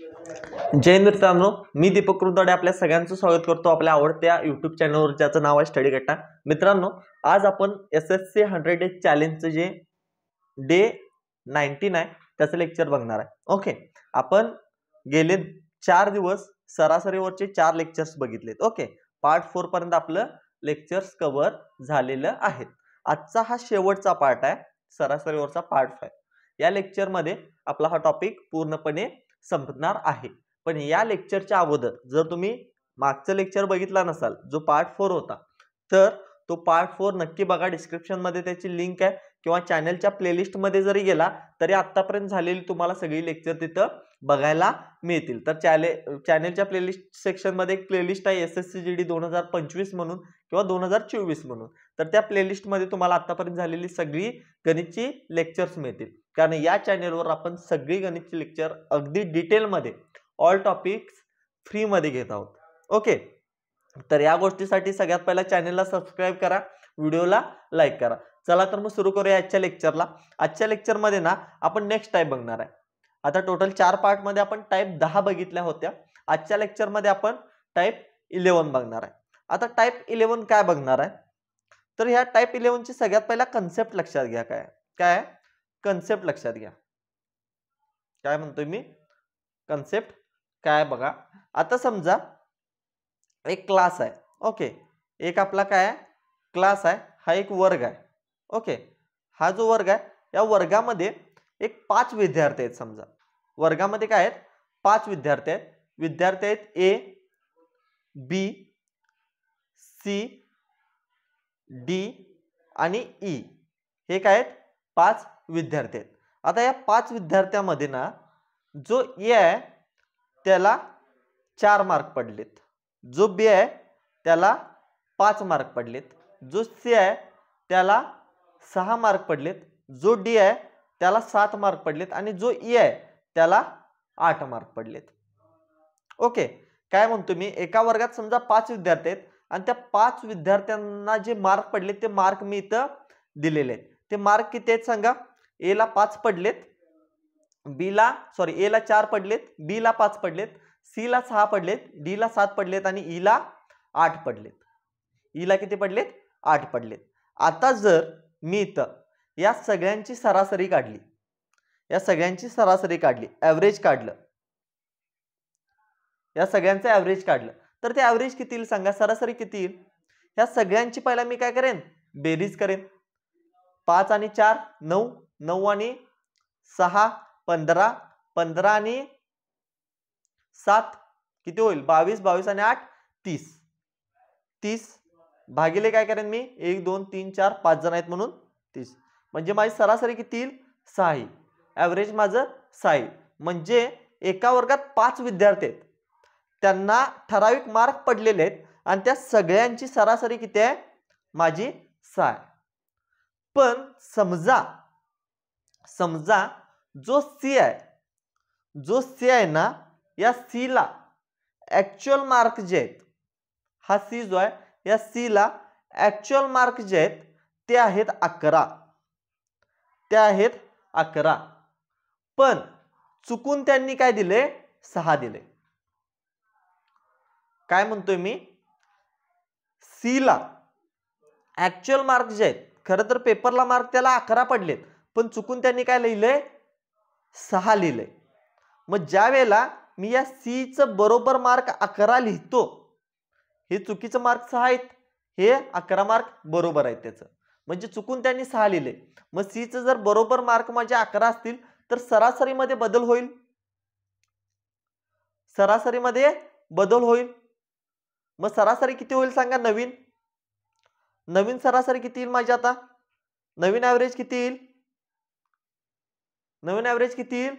जय हिंद मित्रांनो, मी दीपक कृतडे आपल्या सगळ्यांचं स्वागत करतो आपल्या आवडत्या YouTube चॅनलवर, ज्याचं नाव आहे स्टडी कट्टा। मित्रांनो, आज आपण SSC 100 डेज चॅलेंजचं जे डे 19 आहे त्याचं लेक्चर बघणार आहे। ओके, आपण गेले 4 दिवस सरासरीवरचे 4 लेक्चर्स बघितलेत। ओके, पार्ट 4 पर्यंत आपलं लेक्चर्स कव्हर झालेलं आहेत। आजचा हा शेवटचा पार्ट आहे, सरासरीवरचा पार्ट 5। या लेक्चर मध्ये आपला हा टॉपिक पूर्णपणे संपणार आहे। पण या लेक्चरच्या अगोदर जर तुम्ही मागचं लेक्चर बघितला नसाल, जो पार्ट 4 होता, तर तो पार्ट 4 नक्की बघा। डिस्क्रिप्शन मध्ये त्याची लिंक आहे, किंवा चॅनलच्या प्लेलिस्ट मध्ये जरी गेला तरी आतापर्यंत झालेली तुम्हाला सगळी लेक्चर तिथं बघायला मिळतील। तर चॅनलच्या प्लेलिस्ट सेक्शन मध्ये एक प्लेलिस्ट आहे SSC GD 2025 म्हणून किंवा 2024 म्हणून। तर त्या प्लेलिस्ट मध्ये तुम्हाला आतापर्यंत झालेली सगळी गणितची लेक्चर्स मिळतील, कारण या चॅनलवर आपण सगळी गणितची लेक्चर अगदी डिटेल मध्ये ऑल टॉपिक्स फ्री मध्ये घेत आहोत। ओके, तर या गोष्टीसाठी सगळ्यात पहिला चॅनलला सबस्क्राइब करा, व्हिडिओला लाईक करा। चला तर मग सुरू करूया आजच्या लेक्चरला। आजच्या लेक्चर मध्ये ना आपण नेक्स्ट टाइप बघणार आहे। आता टोटल 4 पार्ट मध्ये आपण टाइप 10 बघितल्या होत्या। आजच्या लेक्चर मध्ये आपण टाइप 11 बघणार आहे। आता टाइप 11 काय बघणार आहे, तर ह्या टाइप 11 ची सगळ्यात पहिला कन्सेप्ट लक्षात घ्या। काय कन्सेप्ट लक्षात घ्या। काय म्हणतोय मी, कन्सेप्ट काय बघा। आता समजा एक क्लास आहे। ओके, एक आपला काय क्लास आहे, हा एक वर्ग आहे। ओके, हा जो वर्ग आहे, या वर्गामध्ये एक 5 विद्यार्थी आहेत। समजा वर्गामध्ये काय आहेत, 5 विद्यार्थी आहेत। विद्यार्थी आहेत A, B, C, D आणि E। हे काय आहेत, 5 विद्यार्थी आहेत। आता या 5 विद्यार्थ्यांमध्ये ना जो A आहे त्याला 4 मार्क पडलेत, जो B आहे त्याला 5 मार्क पडलेत, जो C आहे त्याला 6 मार्क पडलेत, जो D आहे त्याला 7 मार्क पडलेत आणि जो E आहे त्याला 8 मार्क पडलेत। ओके, काय म्हणतो मी, एका वर्गात समजा 5 विद्यार्थी आहेत आणि त्या 5 विद्यार्थ्यांना जे मार्क पडलेत ते मार्क मी इथं दिलेले आहेत। ते मार्क किती आहेत सांगा। A ला 5 पडलेत, A ला 4 पडलेत, B ला 5 पडलेत, C ला 6 पडलेत, D ला 7 पडलेत आणि E ला 8 पडलेत। E ला किती पडलेत, 8 पडलेत। आता जर मी इथं या सगळ्यांची सरासरी काढली, ॲव्हरेज काढलं, या सगळ्यांचं ॲव्हरेज काढलं, तर ते ॲव्हरेज किती येईल सांगा, सरासरी किती येईल। या सगळ्यांची पहिला मी काय करेन, बेरीज करेन। 5 आणि 4 9, 9 आणि 6 15, 15 आणि 7 किती होईल, 22, 22 आणि 8 30, 30 भागिले काय करेन मी 1 2 3 4 5 जण आहेत म्हणून 30, म्हणजे माझी सरासरी किती येईल, 6 येईल। ॲव्हरेज माझं 6 येईल। म्हणजे एका वर्गात 5 विद्यार्थी आहेत, त्यांना ठराविक मार्क पडलेले आहेत आणि त्या सगळ्यांची सरासरी किती आहे, माझी 6 आहे। पण समजा जो C आहे ना, या C ला ऍक्च्युअल मार्क जे आहेत, हा C जो आहे या C ला ऍक्च्युअल मार्क जे आहेत ते आहेत 11, पण चुकून त्यांनी काय दिले, 6 दिले। काय म्हणतोय मी, C ला ऍक्च्युअल मार्क जे आहेत, खरं तर पेपरला मार्क त्याला 11 पडलेत, पण चुकून त्यांनी काय लिहिलंय, 6 लिहिलंय। मग ज्या वेळेला मी या C चं बरोबर मार्क 11 लिहितो, हे चुकीचं मार्क 6 आहेत, हे 11 मार्क बरोबर आहेत त्याचं, म्हणजे चुकून त्यांनी 6 लिहिले। मग C चं जर बरोबर मार्क माझे 11 असतील तर सरासरीमध्ये बदल होईल, मग सरासरी किती होईल सांगा, नवीन सरासरी किती येईल माझी। आता नवीन ॲव्हरेज किती येईल,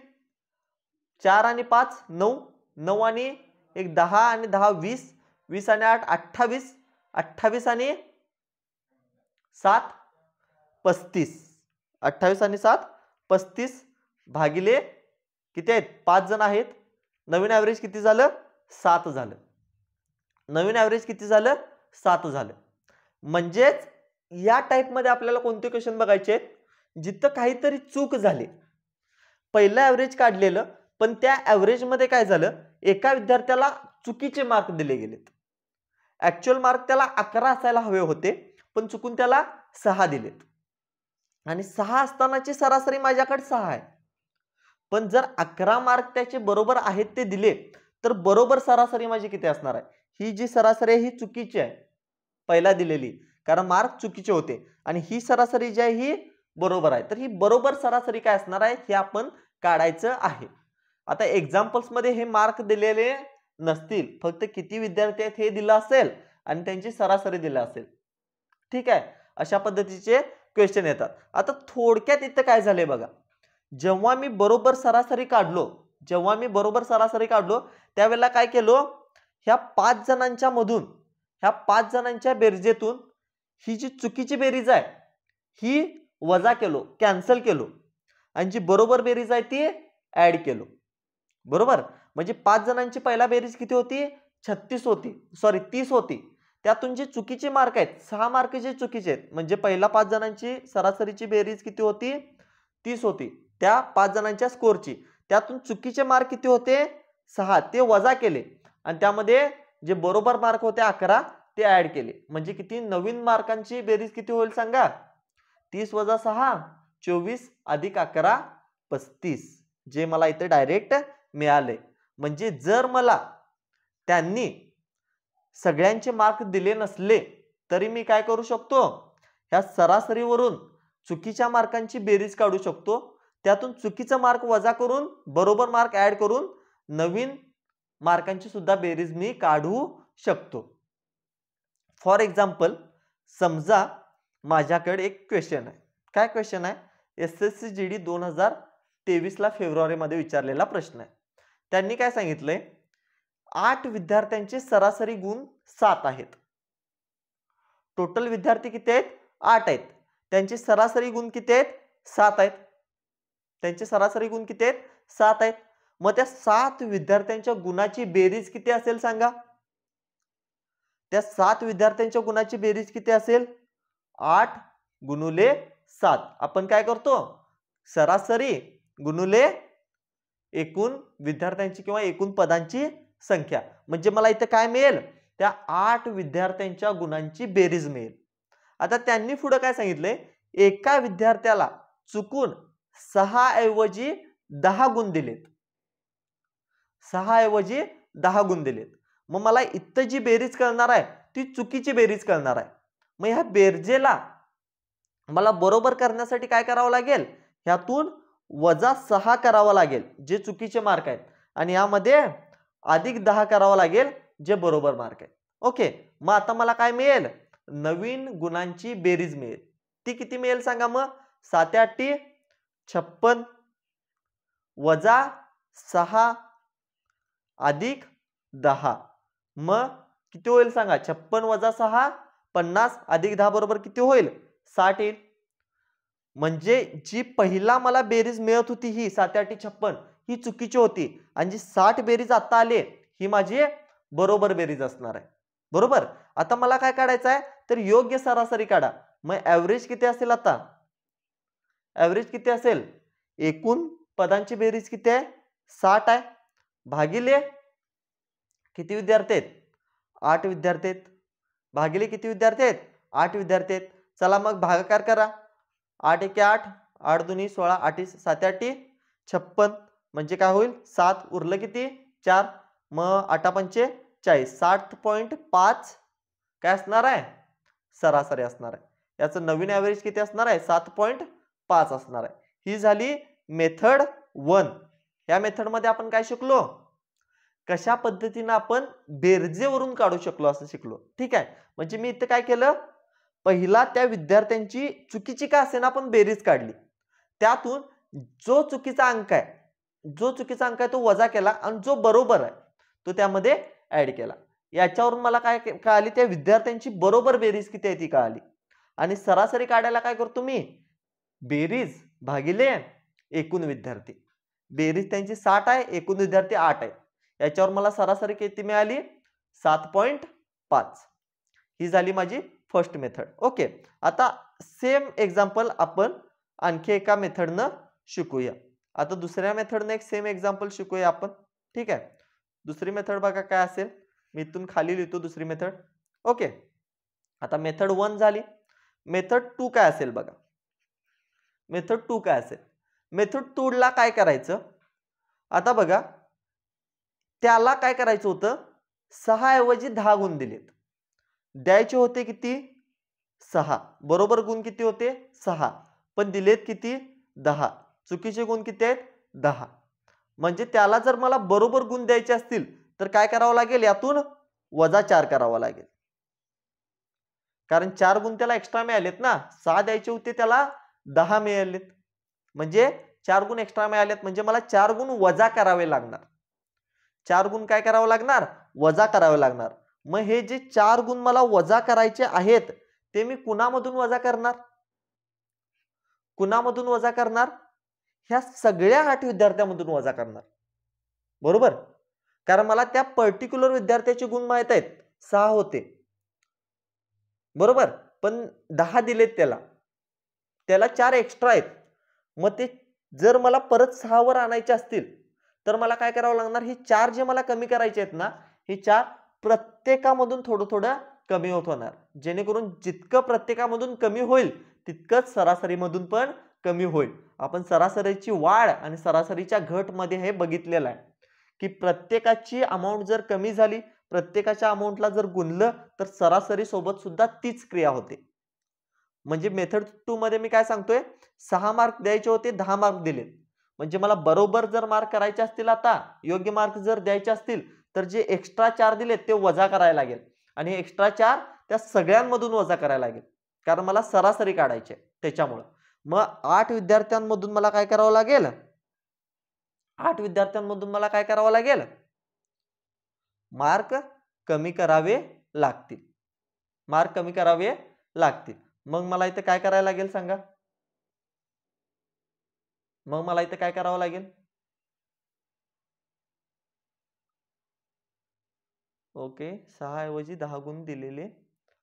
4 आणि 5 9, 9 आणि 1 10 आणि 10 20, 20 आणि 8 28, 28 आणि 7 35, 28 आणि 7 35 भागिले किती आहेत, 5 जण आहेत, नवीन ॲव्हरेज किती झालं, 7 झालं। म्हणजेच या टाइप मध्ये आपल्याला कोणते क्वेश्चन बघायचे आहेत, जिथं काहीतरी चूक झाली, पहिलं ॲव्हरेज काढलेलं पण त्या ॲव्हरेज मध्ये काय झालं, एका विद्यार्थ्याला चुकीचे मार्क दिले गेलेत. ऍक्च्युअल मार्क त्याला 11 असायला हवे होते, पण चुकून त्याला 6 दिलेत. आणि 6 असतानाची सरासरी माझ्याकडे 6 आहे. पण जर 11 मार्क त्याचे बरोबर आहेत ते दिले, तर बरोबर सरासरी माझी किती असणार आहे? ही जी सरासरी आहे ही चुकीची आहे पहिला दिलेली, कारण मार्क चुकीचे होते. आणि ही सरासरी जी आहे ही बरोबर आहे. तर ही बरोबर सरासरी काय असणार आहे हे आपण काढायचं आहे. आता एक्झाम्पल्स मध्ये हे मार्क दिलेले नसतील, फक्त किती विद्यार्थी आहेत हे दिलं असेल आणि त्यांची सरासरी दिलं असेल. ठीक आहे, अशा पद्धतीचे क्वेश्चन येतात. आता थोडक्यात इथं काय झालंय बघा, जेव्हा मी बरोबर सरासरी काढलो त्यावेळेला काय केलो, ह्या 5 जणांच्या मधून, ह्या 5 जणांच्या बेरजेतून ही जी चुकीची बेरीज आहे ही वजा केलो, कॅन्सल केलो, आणि जी बरोबर बेरीज आहे ती ऍड केलो. बरोबर, म्हणजे 5 जणांची पहिला बेरीज किती होती? 36 होती, सॉरी 30 होती. त्यातून जे चुकीचे मार्क आहेत, 6 मार्क जे चुकीचे आहेत, म्हणजे पहिला 5 जणांची सरासरीची बेरीज किती होती? 30 होती, त्या 5 जणांच्या स्कोरची. त्यातून चुकीचे मार्क किती होते? 6, ते वजा केले, आणि त्यामध्ये जे बरोबर मार्क होते 11 ते ऍड केले. म्हणजे किती? नवीन मार्कांची बेरीज किती होईल सांगा? 30 वजा 6 24 अधिक 11 35, जे मला इथे डायरेक्ट मिळाले. म्हणजे जर मला त्यांनी सगळ्यांचे मार्क दिले नसले तरी मी काय करू शकतो, ह्या सरासरीवरून चुकीच्या मार्कांची बेरीज काढू शकतो. त्यातून चुकीचा मार्क वजा करून बरोबर मार्क ऍड करून नवीन मार्कांची सुद्धा बेरीज मी काढू शकतो. फॉर एक्झाम्पल, समजा माझ्याकडे एक क्वेश्चन आहे. काय क्वेश्चन आहे? SSC GD 2023 ला फेब्रुवारीमध्ये विचारलेला प्रश्न आहे. त्यांनी काय सांगितलंय, 8 विद्यार्थ्यांचे सरासरी गुण 7 आहेत. टोटल विद्यार्थी किती आहेत? 8 आहेत. त्यांचे सरासरी गुण किती आहेत? 7 आहेत. त्यांचे सरासरी गुण किती आहेत? 7 आहेत. मग त्या 7 विद्यार्थ्यांच्या गुणाची बेरीज किती असेल सांगा? त्या 7 विद्यार्थ्यांच्या गुणाची बेरीज किती असेल? 8 गुणुले 7. आपण काय करतो? सरासरी गुणुले एकूण विद्यार्थ्यांची किंवा एकूण पदांची संख्या. म्हणजे मला इथे काय मिळेल? त्या 8 विद्यार्थ्यांच्या गुणांची बेरीज मिळेल. आता त्यांनी पुढे काय सांगितलंय, एका विद्यार्थ्याला चुकून 6 ऐवजी 10 गुण दिलेत. 6 ऐवजी 10 गुण दिलेत. मग मला इथं जी बेरीज करणार आहे ती चुकीची बेरीज करणार आहे. मग ह्या बेरजेला मला बरोबर करण्यासाठी काय करावं लागेल? ह्यातून वजा 6 करावा लागेल जे चुकीचे मार्क आहेत, आणि यामध्ये अधिक 10 करावा लागेल जे बरोबर मार्क आहेत. ओके, मग आता मला काय मिळेल? नवीन गुणांची बेरीज मिळेल. ती किती मिळेल सांगा? मग 7 8 56 वजा 6 अधिक 10, मग किती होईल सांगा? 56 वजा 6 50 अधिक 10 बरोबर किती होईल? 60 येईल. म्हणजे जी पहिला मला बेरीज मिळत होती ही 7 8 56 ही चुकीची होती, आणि जी 60 बेरीज आता आली ही माझी बरोबर बेरीज असणार आहे. बरोबर, आता मला काय काढायचं आहे? तर योग्य सरासरी काढा. मग ऍव्हरेज किती असेल? आता ऍव्हरेज किती असेल? एकूण पदांची बेरीज किती आहे? 60 आहे, भागिले किती विद्यार्थी आहेत? 8 विद्यार्थी आहेत. भागिले किती विद्यार्थी आहेत? 8 विद्यार्थी आहेत. चला मग भागाकार करा. 8 1 8 8 2 16 8 7 8 56, म्हणजे काय होईल? 7 उरलं किती? 4, मग 8 पंचे 40, 60.5 काय असणार आहे? सरासरी असणार आहे. याचं नवीन ऍव्हरेज किती असणार आहे? 7.5 असणार आहे. ही झाली मेथड 1. या मेथड मध्ये आपण काय शिकलो? कशा पद्धतीने आपण बेरजेवरून काढू शकलो असं शिकलो. ठीक आहे, म्हणजे मी इथं काय केलं, पहिला त्या विद्यार्थ्यांची चुकीची का असेना आपण बेरीज काढली. त्यातून जो चुकीचा अंक आहे तो वजा केला, आणि जो बरोबर आहे तो त्यामध्ये ऍड केला. याच्यावरून मला काय कळाली? त्या विद्यार्थ्यांची बरोबर बेरीज किती आहे ती कळाली. आणि सरासरी काढायला काय करतो मी? बेरीज भागिले एकूण विद्यार्थी. बेरीज त्यांची 60 आहे, एकूण विद्यार्थी 8 आहे. याच्यावर मला सरासरी किती मिळाली? 7.5. ही झाली माझी फर्स्ट मेथड. ओके, आता सेम एक्झाम्पल आपण आणखी एका मेथडनं शिकूया. आता दुसऱ्या मेथडने एक सेम एक्झाम्पल शिकूया आपण. ठीक आहे. दुसरी मेथड बघा काय असेल. मी इथून खाली लिहितो दुसरी मेथड. ओके. आता मेथड 1 झाली. मेथड 2 काय असेल बघा. मेथड 2 काय असेल. मेथड 2 ला काय करायचं. आता बघा त्याला काय करायचं होतं. 6 ऐवजी 10 गुण दिलेत. द्यायचे होते किती 6. बरोबर गुण किती होते 6. पण दिलेत किती 10. चुकीचे गुण किती आहेत 10. म्हणजे त्याला जर मला बरोबर गुण द्यायचे असतील तर काय करावं लागेल. यातून -4 करावा लागेल. कारण 4 गुण त्याला एक्स्ट्रा मिळालेत ना. 6 द्यायचे होते त्याला 10 मिळालेत. म्हणजे 4 गुण एक्स्ट्रा मिळालेत. म्हणजे मला 4 गुण वजा करावे लागणार. 4 गुण काय करावं लागणार वजा करावे लागणार. मग हे जे 4 गुण मला वजा करायचे आहेत ते मी कुणामधून वजा करणार. कुणामधून वजा करणार. ह्या सगळ्या 8 विद्यार्थ्यांमधून वजा करणार. बरोबर. कारण मला त्या पर्टिक्युलर विद्यार्थ्याचे गुण माहित आहेत 6 होते. बरोबर. पण 10 दिलेत त्याला 4 एक्स्ट्रा आहेत. मग ते जर मला परत 6 वर आणायचे असतील तर मला काय करावं लागणार. हे 4 जे मला कमी करायचे आहेत ना हे 4 प्रत्येकामधून थोडं थोडं कमी होत होणार. जेणेकरून जितकं प्रत्येकामधून कमी होईल तितकंच सरासरीमधून पण कमी होईल. आपण सरासरीची वाढ आणि सरासरीच्या घट मध्ये हे बघितलेलं आहे की प्रत्येकाची अमाऊंट जर कमी झाली प्रत्येकाच्या अमाऊंटला जर गुणलं तर सरासरी सोबत सुद्धा तीच क्रिया होते. म्हणजे मेथड 2 मध्ये मी काय सांगतोय 6 मार्क द्यायचे होते 10 मार्क दिलेत. म्हणजे मला बरोबर जर मार्क करायचे असतील आता योग्य मार्क जर द्यायचे असतील तर जे एक्स्ट्रा 4 दिलेत ते वजा करायला लागेल. आणि हे एक्स्ट्रा 4 त्या सगळ्यांमधून वजा करायला लागेल. कारण मला सरासरी काढायची आहे त्याच्यामुळं. मग 8 विद्यार्थ्यांमधून मला काय करावं लागेल. 8 विद्यार्थ्यांमधून मला काय करावं लागेल. मार्क कमी करावे लागतील. मार्क कमी करावे लागतील. मग मला इथे काय करायला लागेल सांगा. मग मला इथे काय करावं लागेल. ओके 6 ऐवजी 10 गुण दिलेले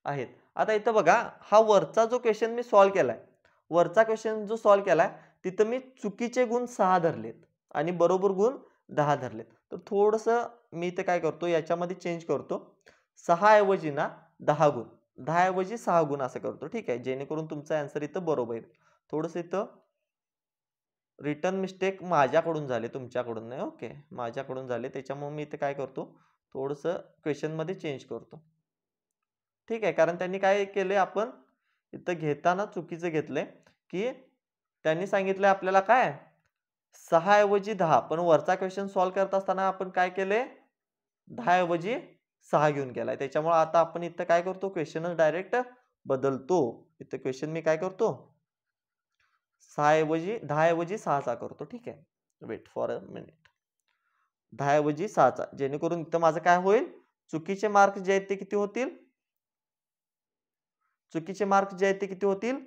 आहेत. आता इथं बघा हा वरचा जो क्वेश्चन मी सॉल्व्ह केलाय. वरचा क्वेश्चन जो सॉल्व्ह केलाय तिथं मी चुकीचे गुण 6 धरलेत आणि बरोबर गुण 10 धरलेत. तर थोडंसं मी इथे काय करतो याच्यामध्ये चेंज करतो. 6 ऐवजी ना 10 गुण 10 ऐवजी 6 गुण असं करतो. ठीक आहे. जेणेकरून तुमचा आन्सर इथं बरोबर येईल. थोडंसं इथं रिटर्न मिस्टेक माझ्याकडून झाले तुमच्याकडून नाही. ओके माझ्याकडून झाले त्याच्यामुळे मी इथे काय करतो थोडंसं क्वेश्चन मध्ये चेंज करतो. ठीक आहे. कारण त्यांनी काय केले आपण इथं घेताना चुकीचं घेतलंय की त्यांनी सांगितलंय आपल्याला काय 6 ऐवजी 10 पण वरचा क्वेश्चन सॉल्व्ह करत असताना आपण काय केले 10 ऐवजी 6 घेऊन गेलाय. त्याच्यामुळे आता आपण इथं काय करतो क्वेश्चनच डायरेक्ट बदलतो. इथं क्वेश्चन मी काय करतो 6 ऐवजी 10 ऐवजी 6चा करतो. ठीक आहे. Weight for a minute. 10 ऐवजी 6चा जेणेकरून इथं माझं काय होईल चुकीचे मार्क जे आहेत ते किती होतील. चुकीचे मार्क जे आहेत ते किती होतील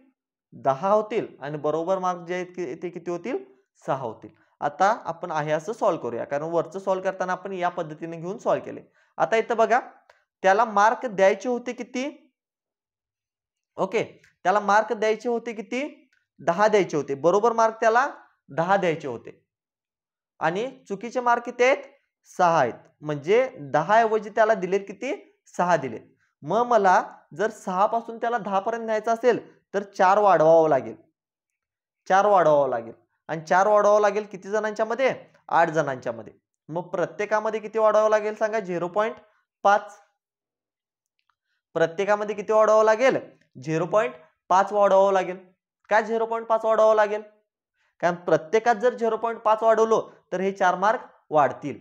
10 होतील आणि बरोबर मार्क जे आहेत ते किती होतील 6 होतील. आता आपण आहे असं सॉल्व्ह करूया कारण वरचं सॉल्व्ह करताना आपण या पद्धतीने घेऊन सॉल्व्ह केले. आता इथं बघा त्याला मार्क द्यायचे होते किती. ओके त्याला मार्क द्यायचे होते किती 10 द्यायचे होते. बरोबर मार्क त्याला 10 द्यायचे होते आणि चुकीचे मार्क किती आहेत 6 आहेत. म्हणजे 10 ऐवजी त्याला दिलेत किती 6 दिलेत. मग मला जर 6 पासून त्याला 10 पर्यंत न्यायचं असेल तर 4 वाढवावं लागेल. 4 वाढवावं लागेल आणि 4 वाढवावं लागेल किती जणांच्या मध्ये 8 जणांच्या मध्ये. मग प्रत्येकामध्ये किती वाढवावं लागेल सांगा 0.5. प्रत्येकामध्ये किती वाढवावं लागेल 0.5 वाढवावं लागेल. काय 0.5 वाढवावं लागेल कारण प्रत्येकात जर 0.5 वाढवलं तर हे 4 मार्क वाढतील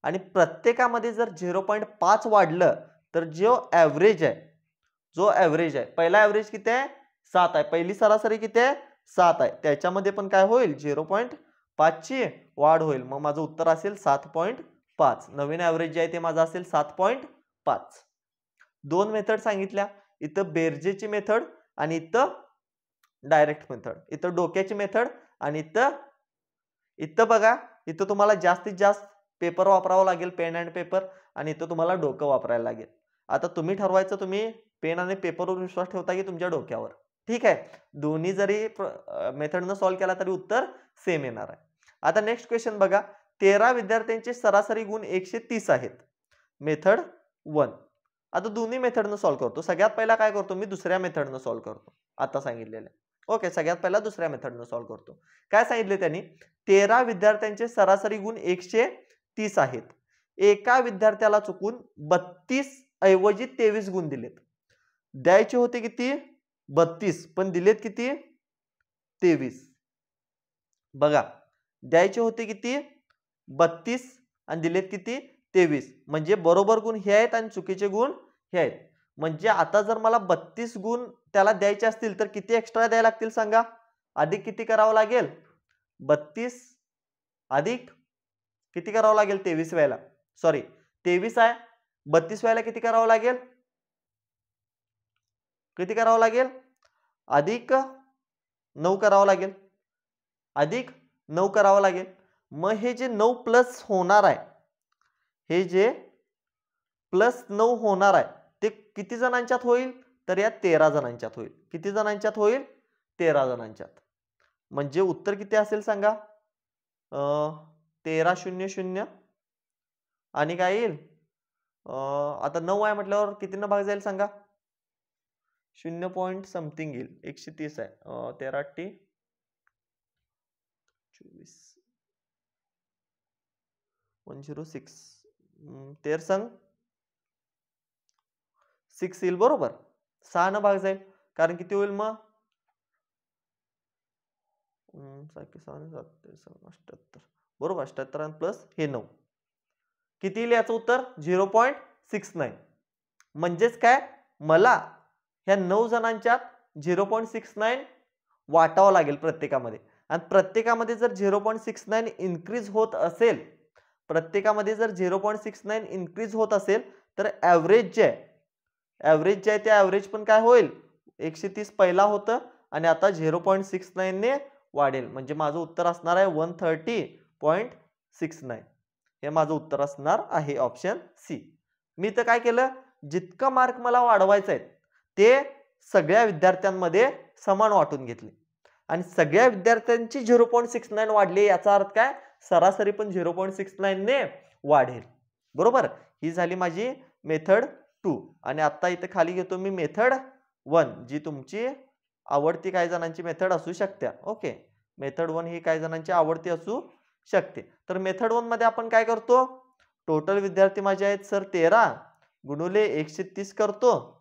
आणि प्रत्येकामध्ये जर 0.5 वाढलं तर जो ॲव्हरेज आहे पहिला ॲव्हरेज किती आहे 7 आहे. पहिली सरासरी किती आहे 7 आहे. त्याच्यामध्ये पण काय होईल 0.5 ची वाढ होईल. मग माझं उत्तर असेल 7.5. नवीन ॲव्हरेज जे आहे ते माझं असेल 7.5. दोन मेथड सांगितल्या. इथं बेरजेची मेथड आणि इथं डायरेक्ट मेथड. इथं डोक्याची मेथड आणि इथं बघा इथं तुम्हाला जास्तीत जास्त पेपर वापरावा लागेल पेन अँड पेपर आणि इथं तुम्हाला डोकं वापरायला लागेल. आता तुम्ही ठरवायचं तुम्ही पेन आणि पेपरवर विश्वास ठेवता की तुमच्या डोक्यावर. ठीक आहे. दोन्ही जरी मेथडनं सॉल्व्ह केला तरी उत्तर सेम येणार आहे. आता नेक्स्ट क्वेश्चन बघा, 13 विद्यार्थ्यांचे सरासरी गुण 130 आहेत. मेथड 1. आता दोन्ही मेथडनं सॉल्व्ह करतो. सगळ्यात पहिला काय करतो मी, दुसऱ्या मेथडनं सॉल्व्ह करतो. आता सांगितलेलं ओके, सगळ्यात पहिला दुसऱ्या मेथडनं सॉल्व्ह करतो. काय सांगितले त्यांनी, 13 विद्यार्थ्यांचे सरासरी गुण 130 आहेत. एका विद्यार्थ्याला चुकून 32 ऐवजी 23 गुण दिलेत. द्यायचे होते किती, 32, पण दिलेत किती, 23. बघा, द्यायचे होते किती, 32 आणि दिलेत किती, 23. म्हणजे बरोबर गुण हे आहेत आणि चुकीचे गुण हे आहेत. म्हणजे आता जर मला 32 गुण त्याला द्यायचे असतील तर किती एक्स्ट्रा द्यायला लागतील सांगा. अधिक किती करावं लागेल, 32 अधिक किती करावं लागेल, 23 वेळेला, सॉरी 23 आहे, 32 वेळेला किती करावं लागेल, किती करावं लागेल, अधिक 9 करावं लागेल, अधिक 9 करावं लागेल. मग हे जे 9 प्लस होणार आहे, हे जे प्लस 9 होणार आहे ते किती जणांच्यात होईल, तर या 13 जणांच्यात होईल. किती जणांच्यात होईल, 13 जणांच्यात. म्हणजे उत्तर किती असेल सांगा, 1300 आणि काय येईल, आता 9 आहे म्हटल्यावर कितीनं भाग जाईल सांगा, 0 पॉइंट समथिंग येईल, 130 आहे, 13 8 24 106, 13 संग 6 येईल, बरोबर. 6 न भाग जाईल, कारण किती होईल मग, 78, बरोबर, 78 प्लस हे 9 किती येईल, याचं उत्तर 0.69. म्हणजेच काय, मला ह्या 9 जणांच्यात 0.69 वाटावं लागेल प्रत्येकामध्ये. आणि प्रत्येकामध्ये जर 0.69 इन्क्रीज होत असेल, प्रत्येकामध्ये जर 0.69 इन्क्रीज होत असेल तर ॲव्हरेज जे आहे, ॲव्हरेज जे आहे ते ॲव्हरेज पण काय होईल, 130 पहिला होतं आणि आता 0.69 ने वाढेल. म्हणजे माझं उत्तर असणार आहे 130.69. हे माझं उत्तर असणार आहे ऑप्शन सी. मी तर काय केलं, जितका मार्क मला वाढवायचा आहे ते सगळ्या विद्यार्थ्यांमध्ये समान वाटून घेतले आणि सगळ्या विद्यार्थ्यांची 0.69 वाढली, याचा अर्थ काय, सरासरी पण 0.69 ने वाढेल, बरोबर. ही झाली माझी मेथड 2. आणि आता इथे खाली घेतो मी मेथड 1, जी तुमची आवडती काही जणांची मेथड असू शकते. ओके, मेथड 1 ही काही जणांची आवडती असू शकते. तर मेथड 1 मध्ये आपण काय करतो, टोटल विद्यार्थी माझे आहेत सर 13 गुणुले 130 करतो.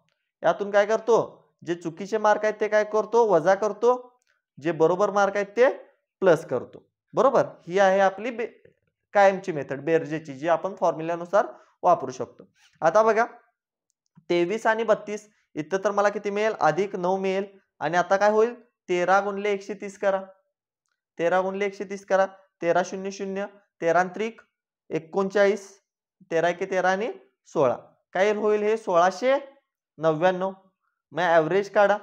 यातून काय करतो, जे चुकीचे मार्क आहेत ते काय करतो, वजा करतो, जे बरोबर मार्क आहेत ते प्लस करतो, बरोबर. ही आहे आपली कायमची मेथड, बेरजेची, जी आपण फॉर्म्युल्यानुसार वापरू शकतो. आता बघा, 23 आणि 32 इथं तर मला किती मिळेल, अधिक 9 मिळेल. आणि आता काय होईल, 13 गुणिले 130 करा, 13 गुणिले 130 करा, 13 0 0, 13 त्रिक 39, 13 1 13 आणि 16, काय होईल, हे 1699. मग ॲव्हरेज काढा,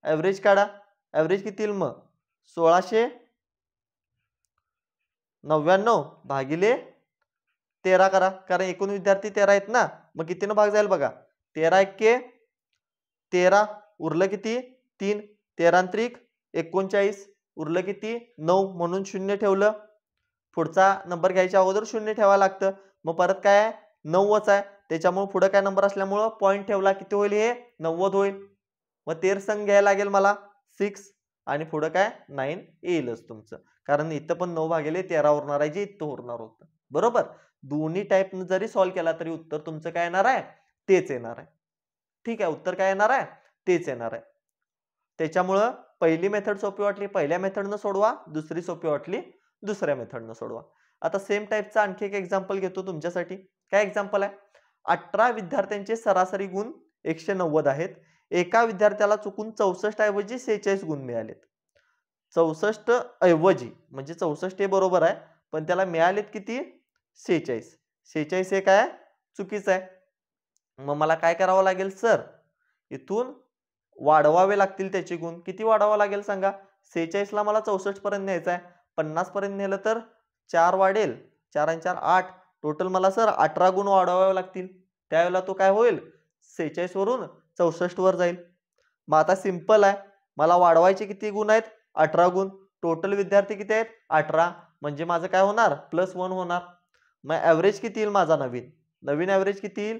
ॲव्हरेज काढा, ॲव्हरेज किती येईल मग, 1699 भागिले 13 करा, कारण एकूण विद्यार्थी 13 आहेत ना. मग कितीनं भाग जाईल बघा, 13 1 13, उरलं किती 3, 13 त्रिक 39, उरलं किती 9, म्हणून 0 ठेवलं. पुढचा नंबर घ्यायच्या अगोदर 0 ठेवायला लागतं. मग परत काय आहे, 9च आहे, त्याच्यामुळे पुढे काय नंबर असल्यामुळं पॉईंट ठेवला, किती होईल, हे 90 होईल. मग 13 संघ घ्यायला लागेल मला 6 आणि पुढे काय 9 येईलच तुमचं, कारण इथं पण 9 भागिले 13 उरणार आहे, जे इथं उरणार होतं, बरोबर. दोन्ही टाईपनं जरी सॉल्व्ह केला तरी उत्तर तुमचं काय येणार आहे, तेच येणार आहे. ठीक आहे, उत्तर काय येणार आहे, तेच येणार आहे. त्याच्यामुळं पहिली मेथड सोपी वाटली पहिल्या मेथडनं सोडवा, दुसरी सोपी वाटली दुसऱ्या मेथडनं सोडवा. आता सेम टाईपचा आणखी एक एक्झाम्पल घेतो तुमच्यासाठी. काय एक्झाम्पल आहे, 18 विद्यार्थ्यांचे सरासरी गुण 190 आहेत. एका विद्यार्थ्याला चुकून 64 ऐवजी 46 गुण मिळालेत. 64 ऐवजी म्हणजे 64 हे बरोबर आहे, पण त्याला मिळालेत किती, 46. 46 हे काय चुकीचं आहे. मग मला काय करावं लागेल सर, इथून वाढवावे लागतील त्याचे गुण. किती वाढवावं लागेल सांगा, 46 ला मला 64 पर्यंत न्यायचं आहे, 50 पर्यंत नेलं तर 4 वाढेल, 4 आणि 4 8, टोटल मला सर 18 गुण वाढवावे लागतील. त्यावेळेला तो काय होईल, 46 वरून 64 वर जाईल. मग आता सिंपल आहे, मला वाढवायचे किती गुण आहेत, 18 गुण. टोटल विद्यार्थी किती आहेत 18, म्हणजे माझं काय होणार +1 होणार. मग ॲव्हरेज किती येईल माझा नवीन ॲव्हरेज किती येईल,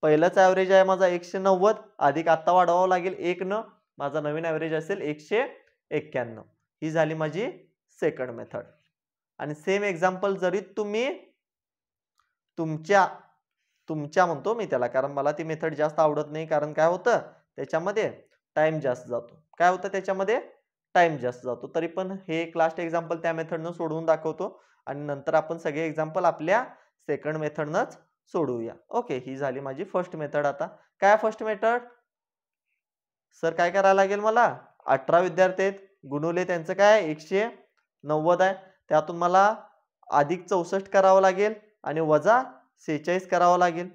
पहिलाच ॲव्हरेज आहे माझा 190 अधिक आत्ता वाढवावं लागेल 1 न, माझा नवीन ॲव्हरेज असेल 191. ही झाली माझी सेकंड मेथड. आणि सेम एक्झाम्पल जरी तुम्ही तुमच्या म्हणतो मी त्याला, कारण मला ती मेथड जास्त आवडत नाही, कारण काय होतं त्याच्यामध्ये टाइम जास्त जातो. काय होतं त्याच्यामध्ये टाइम जास्त जातो. तरी पण हे एक लास्ट एक्झाम्पल त्या मेथडनं सोडवून दाखवतो आणि नंतर आपण सगळे एक्झाम्पल आपल्या सेकंड मेथडनंच सोडवूया. ओके, ही झाली माझी फर्स्ट मेथड. आता काय फर्स्ट मेथड, सर काय करायला लागेल मला, 18 विद्यार्थी आहेत, गुणुले त्यांचं काय 190 आहे, त्यातून मला अधिक 64 करावं लागेल आणि वजा 46 करावं लागेल.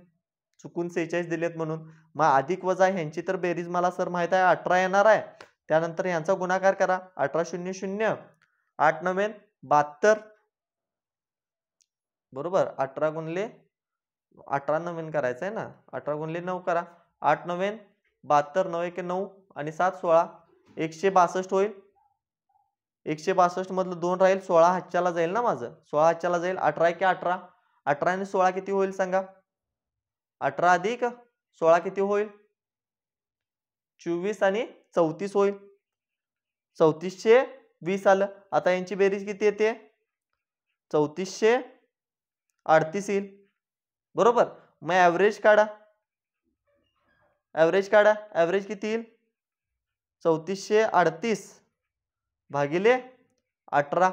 चुकून 46 दिलेत म्हणून. मग अधिक वजा ह्यांची तर बेरीज मला सर माहित आहे 18 येणार आहे. त्यानंतर यांचा गुणाकार करा, 18 0 0 8 9 72, बरोबर. 18 गुणले 18 नवीन करायचं आहे ना, 18 गुणले 9 करा, 8 9 72, 9 1 9 आणि 7 16, 162 होईल. 162 मधलं 2 राहील, 16 हातच्याला जाईल ना माझं, 16 हातच्याला जाईल. 18 1 18, 18 आणि 16 किती होईल सांगा, 18 अधिक 16 किती होईल, 24 आणि 34 होईल. 3420 आलं. आता यांची बेरीज किती येते, 3438 येईल, बरोबर. मग ॲव्हरेज काढा, ॲव्हरेज किती येईल, 3438 भागिले 18,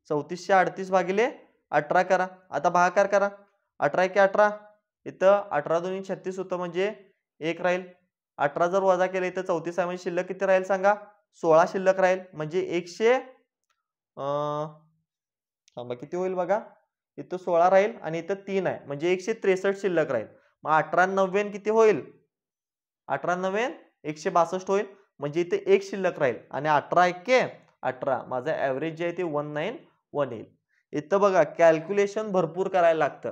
3438 भागिले 18 करा. आता भागाकार करा, 18 1 18, इथं 18 2 36 होतं, म्हणजे 1 राहील. 18 जर वजा केले तर 34 आहे, म्हणजे शिल्लक किती राहील सांगा, 16 शिल्लक राहील. म्हणजे 100 थांबा किती होईल बघा, इथं 16 राहील आणि इथं 3 आहे, म्हणजे 163 शिल्लक राहील. मग 18 9 किती होईल, 18 9 162 होईल, म्हणजे इथे 1 शिल्लक राहील आणि 18 1 18, माझं ॲव्हरेज जे आहे ते 191 येईल. इथं बघा कॅल्क्युलेशन भरपूर करायला लागतं.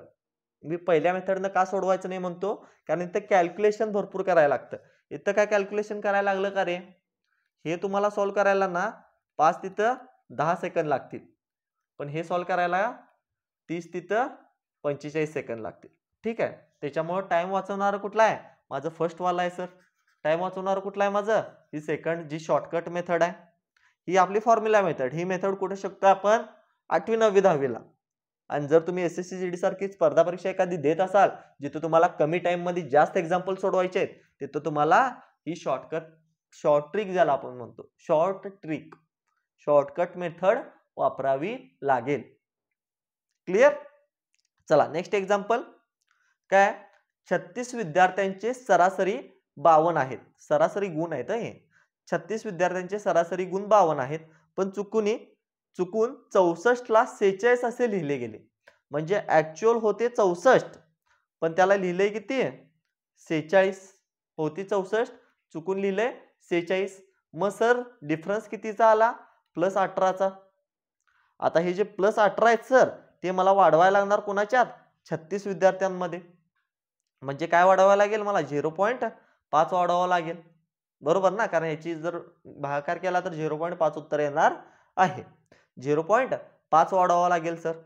मी पहिल्या मेथडनं का सोडवायचं नाही म्हणतो, कारण इथं कॅल्क्युलेशन भरपूर करायला लागतं. इथं काय कॅल्क्युलेशन करायला लागलं का रे, हे तुम्हाला सॉल्व्ह करायला ना 5 तिथं 10 सेकंद लागतील, पण हे सॉल्व्ह करायला 30 तिथं 45 सेकंद लागतील. ठीक आहे, त्याच्यामुळे टाइम वाचवणारं कुठला आहे, माझं फर्स्ट वाला आहे सर. टाइम वाचवणारं कुठला आहे माझं, ही सेकंड जी शॉर्टकट मेथड आहे, ही आपली फॉर्म्युला मेथड. ही मेथड कुठे शकतो आपण, 8वी 9वी 10वीला. आणि जर तुम्ही SSC GD सारखी स्पर्धा परीक्षा एखादी देत असाल, जिथे तुम्हाला कमी टाइम मध्ये जास्त एक्झाम्पल सोडवायचे आहेत, तिथं तुम्हाला ही शॉर्ट ट्रिक ज्याला आपण म्हणतो, शॉर्टकट मेथड वापरावी लागेल. क्लिअर. चला नेक्स्ट एक्झाम्पल काय, 36 विद्यार्थ्यांचे सरासरी 52 आहेत. सरासरी गुण आहेत हे. 36 विद्यार्थ्यांचे सरासरी गुण 52 आहेत, पण चुकून 64 ला 46 असे लिहिले गेले. म्हणजे ऍक्च्युअल होते 64, पण त्याला लिहिले किती 46, होती 64, चुकून लिहिले 46. मग सर डिफरन्स कितीचा आला, +18चा. आता हे जे +18 आहेत सर, ते मला वाढवायला लागणार कोणाच्यात, 36 विद्यार्थ्यांमध्ये. म्हणजे काय वाढवावं लागेल मला, 0.5 वाढवावं लागेल, बरोबर ना, कारण याची जर भागाकार केला तर 0.5 उत्तर येणार आहे. 0.5 वाढवावं लागेल सर,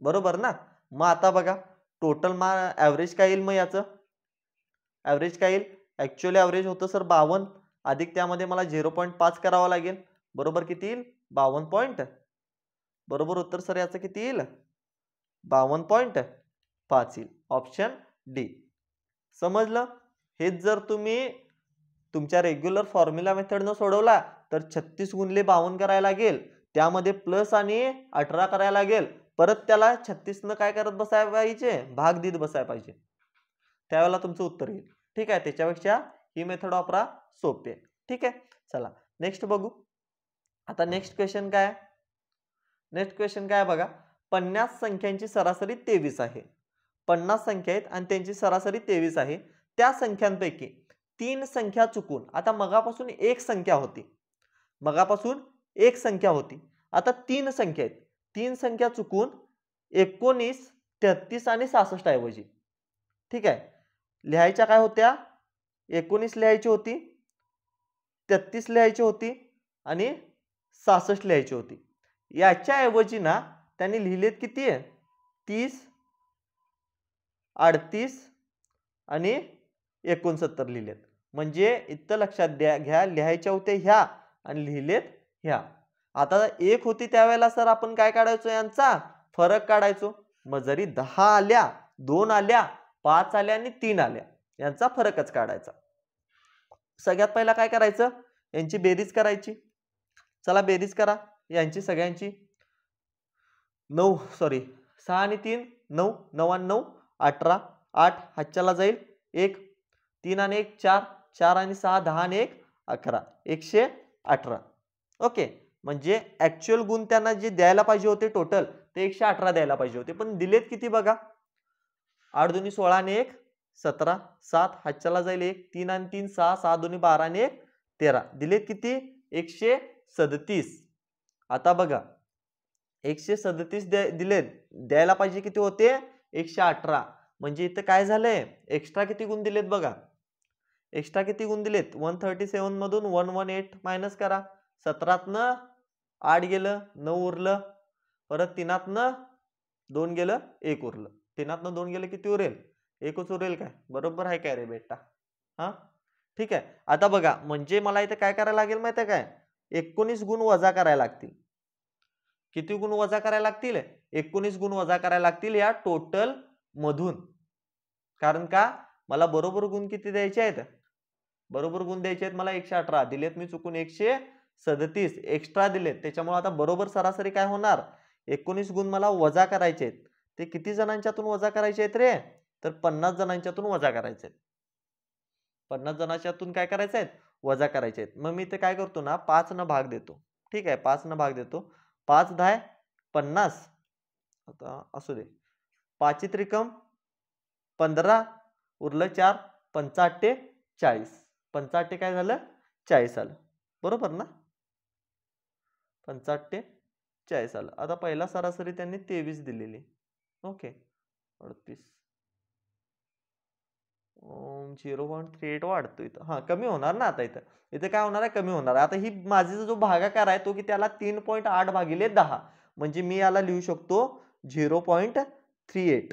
बरोबर ना. मग आता बघा टोटल ॲव्हरेज काय येईल, मग याचं ॲव्हरेज काय येईल, ॲक्च्युअली ॲव्हरेज होतं सर 52, अधिक त्यामध्ये मला 0.5 करावं लागेल, बरोबर किती येईल 52. बरोबर उत्तर सर याचं किती येईल, 52.5 येईल. Option D. समजलं. हेच जर तुम्ही तुमच्या रेग्युलर फॉर्म्युला मेथडनं सोडवला तर 36 गुणले 52 करायला लागेल, त्यामध्ये प्लस आणि 18 करायला लागेल, परत त्याला 36 न काय करत बसायला पाहिजे, भाग देत बसायला पाहिजे, त्यावेळेला तुमचं उत्तर येईल. ठीक आहे, त्याच्यापेक्षा ही मेथड वापरा, सोपी आहे. ठीक आहे, चला नेक्स्ट बघू. आता नेक्स्ट क्वेश्चन काय, बघा, 50 संख्यांची सरासरी 23 आहे. 50 संख्या आहेत आणि त्यांची सरासरी 23 आहे. त्या संख्यांपैकी 3 संख्या चुकून, आता मगापासून एक संख्या होती, आता 3 संख्या आहेत, 3 संख्या चुकून 19, 33 आणि 66 ऐवजी, ठीक आहे, लिहायच्या काय होत्या, 19 लिहायची होती, 33 लिहायची होती आणि 66 लिहायची होती. याच्या ऐवजी ना त्यांनी लिहिलेत किती आहे 30, 38 आणि 69 लिहिलेत. म्हणजे इथं लक्षात घ्या लिहायच्या होत्या ह्या आणि लिहिलेत ह्या. आता एक होती त्यावेळेला सर आपण काय काढायचो यांचा फरक काढायचो. मग जरी 10 आल्या, 2 आल्या, 5 आल्या आणि 3 आल्या यांचा फरकच काढायचा. सगळ्यात पहिला काय करायचं यांची बेरीज करायची. चला बेरीज करा यांची सगळ्यांची. 6 आणि 3 9, 9 आणि 9 18, 8 हातच्याला जाईल 1, 3 आणि 1 4, 4 आणि 6 10 आणि 1 11, 118. ओके, म्हणजे ऍक्च्युअल गुण त्यांना जे द्यायला पाहिजे होते टोटल ते 118 द्यायला पाहिजे होते, पण दिलेत किती बघा. 8 दुनी 16 आणि 1 17, 7 हातच्याला जाईल 1, 3 आणि 3 6, 6 दुनी 12 आणि 1 13. दिलेत किती 137. आता बघा 137 दिलेत, द्यायला पाहिजे किती होते 118. म्हणजे इथं काय झालंय एक्स्ट्रा किती गुण दिलेत बघा. एक्स्ट्रा किती गुण दिलेत 137 मधून 118 मायनस करा. 17तनं 8 गेलं 9 उरलं, परत 3तनं 2 गेलं 1 उरलं. 3तनं 2 गेलं किती उरेल 1च उरेल काय. बरोबर आहे काय रे बेटा. हा ठीक आहे. आता बघा म्हणजे मला इथे काय करायला लागेल माहिती आहे काय 19 गुण वजा करायला लागतील. किती गुण वजा करायला लागतील 19 गुण वजा करायला लागतील या टोटल मधून. कारण का मला बरोबर गुण किती द्यायचे आहेत, बरोबर गुण द्यायचे आहेत मला 118 दिलेत मी चुकून 137 एक्स्ट्रा दिलेत. त्याच्यामुळे आता बरोबर सरासरी काय होणार 19 गुण मला वजा करायचे आहेत. ते किती जणांच्यातून वजा करायचे आहेत रे तर 50 जणांच्यातून वजा करायचे आहेत. 50 जणांच्यातून काय करायचे आहेत वजा करायचे आहेत. मग मी ते काय करतो ना 5 न भाग देतो. ठीक आहे 5 न भाग देतो. 5 10 50. आता असू दे 5 त्रिकम 15 उरलं 4 पंचाटे 40. 85 काय झालं 40 आलं. बरोबर ना 85 40 आलं. आता पहिला सरासरी त्यांनी 23 दिलेली. ओके 38 0.38 वाढतो इथं. हा कमी होणार ना आता इथं काय होणार आहे कमी होणार आहे. आता ही माझा जो भागाकार आहे तो की त्याला 3.8 भागिले 10 म्हणजे मी याला लिहू शकतो 0.38.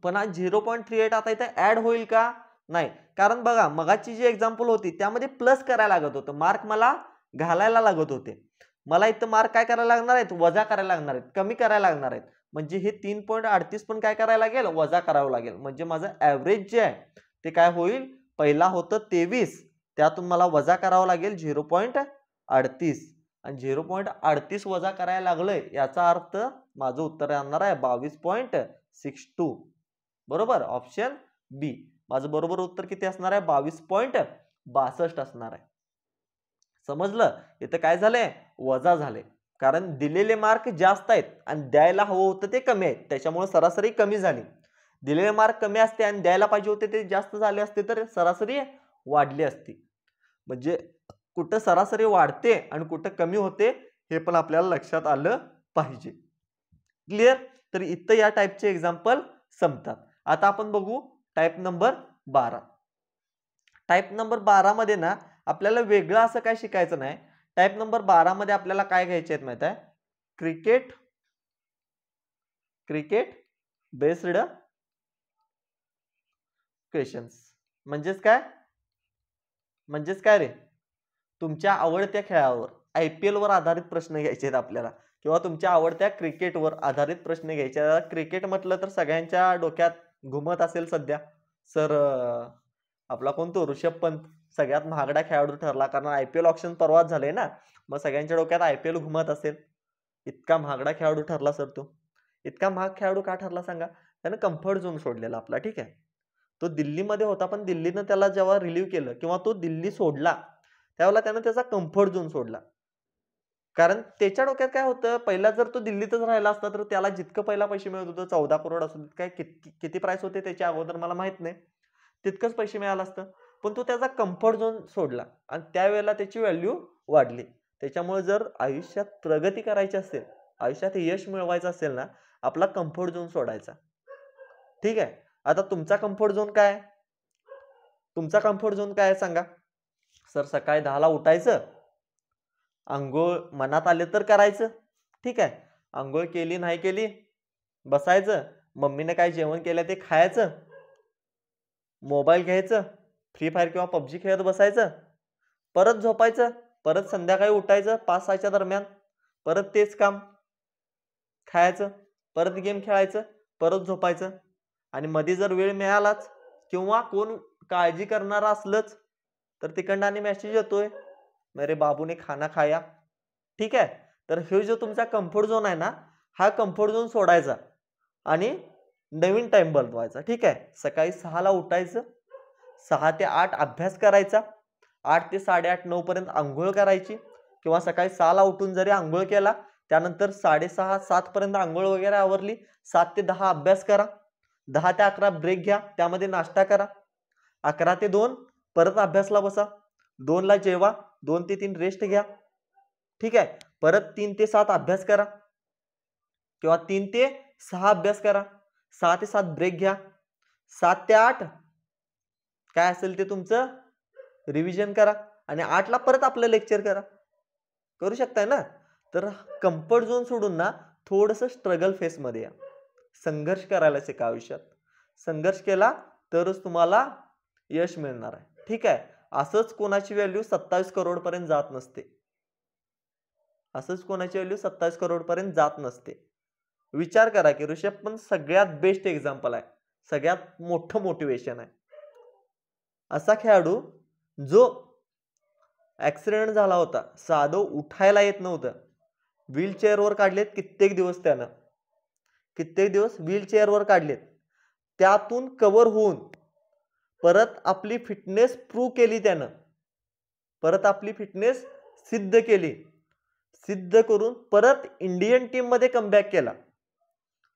पण हा 0.38 आता इथं ऍड होईल का नाही, कारण बघा मगाची जी एक्झाम्पल होती त्यामध्ये प्लस करायला लागत होतं, मार्क मला घालायला लागत होते. मला इथं मार्क काय करायला लागणार आहेत वजा करायला लागणार आहेत, कमी करायला लागणार आहेत. म्हणजे हे 3.38 पण काय करायला लागेल वजा करावं लागेल. म्हणजे माझं ऍव्हरेज जे आहे ते काय होईल पहिला होतं 23 त्यातून मला वजा करावं लागेल 0.38 आणि 0.38 वजा करायला लागलंय याचा अर्थ माझं उत्तर येणार आहे 22.62. बरोबर ऑप्शन बी माझं बरोबर उत्तर किती असणार आहे 22.62 असणार आहे. समजलं इथं काय झालंय वजा झाले कारण दिलेले मार्क जास्त आहेत आणि द्यायला हवं होतं ते कमी आहेत त्याच्यामुळे सरासरी कमी झाली. दिलेले मार्क कमी असते आणि द्यायला पाहिजे होते ते जास्त झाले असते तर सरासरी वाढली असती. म्हणजे कुठं सरासरी वाढते आणि कुठं कमी होते हे पण आपल्याला लक्षात आलं पाहिजे. क्लिअर. तर इथं या टाईपचे एक्झाम्पल संपतात. आता आपण बघू टाईप नंबर 12. टाईप नंबर 12 मध्ये ना आपल्याला वेगळं असं काय शिकायचं नाही. टाईप नंबर 12 मध्ये आपल्याला काय घ्यायचे आहेत माहित आहे क्रिकेट बेस्ड क्वेश्चन्स. म्हणजेच काय रे तुमच्या आवडत्या खेळावर IPL वर आधारित प्रश्न घ्यायचे आहेत आपल्याला किंवा तुमच्या आवडत्या क्रिकेटवर आधारित प्रश्न घ्यायचे. क्रिकेट म्हटलं तर सगळ्यांच्या डोक्यात घुमत असेल सध्या सर आपला कोणतो ऋषभ पंत सगळ्यात महागडा खेळाडू ठरला कारण IPL ऑप्शन परवाच झाले ना. मग सगळ्यांच्या डोक्यात IPL घुमत असेल. इतका महागडा खेळाडू ठरला सर तो. इतका महाग खेळाडू का ठरला सांगा त्यानं कम्फर्ट झोन सोडलेला आपला. ठीक आहे तो दिल्लीमध्ये होता पण दिल्लीनं त्याला जेव्हा रिलीव्ह केलं किंवा तो दिल्ली सोडला त्यावेळेला त्यानं त्याचा कम्फर्ट झोन सोडला. कारण त्याच्या डोक्यात काय होतं पहिला जर तो दिल्लीतच राहिला असता तर त्याला जितकं पहिला पैसे मिळत होतं 14 करोड असं काय किती प्राइस होते त्याच्या अगोदर मला माहित नाही तितकंच पैसे मिळालं असतं. पण तो त्याचा कम्फर्ट झोन सोडला आणि त्यावेळेला त्याची व्हॅल्यू वाढली. त्याच्यामुळे जर आयुष्यात प्रगती करायची असेल आयुष्यात यश मिळवायचं असेल ना आपला कम्फर्ट झोन सोडायचा. ठीक आहे. आता तुमचा कम्फर्ट झोन काय तुमचा कम्फर्ट झोन काय सांगा. सर सकाळी 10 ला उठायचं आंघोळ मनात आले तर करायचं, ठीक आहे. आंघोळ केली नाही केली बसायचं, मम्मीने काय जेवण केलं ते खायचं, मोबाईल घ्यायचं, फ्री फायर किंवा पबजी खेळत बसायचं, परत झोपायचं, परत संध्याकाळी उठायचं 5-6च्या दरम्यान, परत तेच काम, खायचं, परत गेम खेळायचं, परत झोपायचं. आणि मध्ये जर वेळ मिळालाच किंवा कोण काळजी करणारा असलंच तर तिकडनं आणि मेसेज येतोय, मेरे बाबू ने खाना खाया, ठीक आहे. तर हे जो तुमचा कम्फर्ट झोन आहे ना, हा कम्फर्ट झोन सोडायचा आणि नवीन टाइम बनवायचा, ठीक आहे. सकाळी 6ला उठायचं, 6 ते 8 अभ्यास करायचा, 8 ते 8:30-9 पर्यंत आंघोळ करायची किंवा सकाळी 6ला उठून जरी आंघोळ केला त्यानंतर 6:30-7 पर्यंत आंघोळ वगैरे आवरली, 7 ते 10 अभ्यास करा, 10 ते 11 ब्रेक घ्या, त्यामध्ये नाश्ता करा, 11 ते 2 परत अभ्यासला बसा, 2ला जेवा, 2 ते 3 रेस्ट घ्या, ठीक आहे. परत 3 ते 7 अभ्यास करा किंवा 3 ते 6 अभ्यास करा, 6 ते 7 ब्रेक घ्या, 7 ते 8 काय असेल ते तुमचं रिव्हिजन करा आणि 8ला परत आपलं लेक्चर करा. करू शकताय ना. तर कम्फर्ट झोन सोडून ना थोडंसं स्ट्रगल फेसमध्ये या, संघर्ष करायला शिका आयुष्यात. संघर्ष केला तरच तुम्हाला यश मिळणार आहे, ठीक आहे. असंच कोणाची व्हॅल्यू 27 करोड पर्यंत जात नसते, असंच कोणाची व्हॅल्यू 27 करोड पर्यंत जात नसते. विचार करा की ऋषभ पण सगळ्यात बेस्ट एक्झाम्पल आहे, सगळ्यात मोठं मोटिवेशन आहे. असा खेळाडू जो ऍक्सिडेंट झाला होता, साधं उठायला येत नव्हतं, व्हीलचेअरवर काढलेत कित्येक दिवस, त्यानं कित्येक दिवस व्हीलचेअरवर काढलेत, त्यातून कव्हर होऊन परत आपली फिटनेस प्रूव्ह केली त्यानं, परत आपली फिटनेस सिद्ध केली, सिद्ध करून परत इंडियन टीम मध्ये कमबॅक केला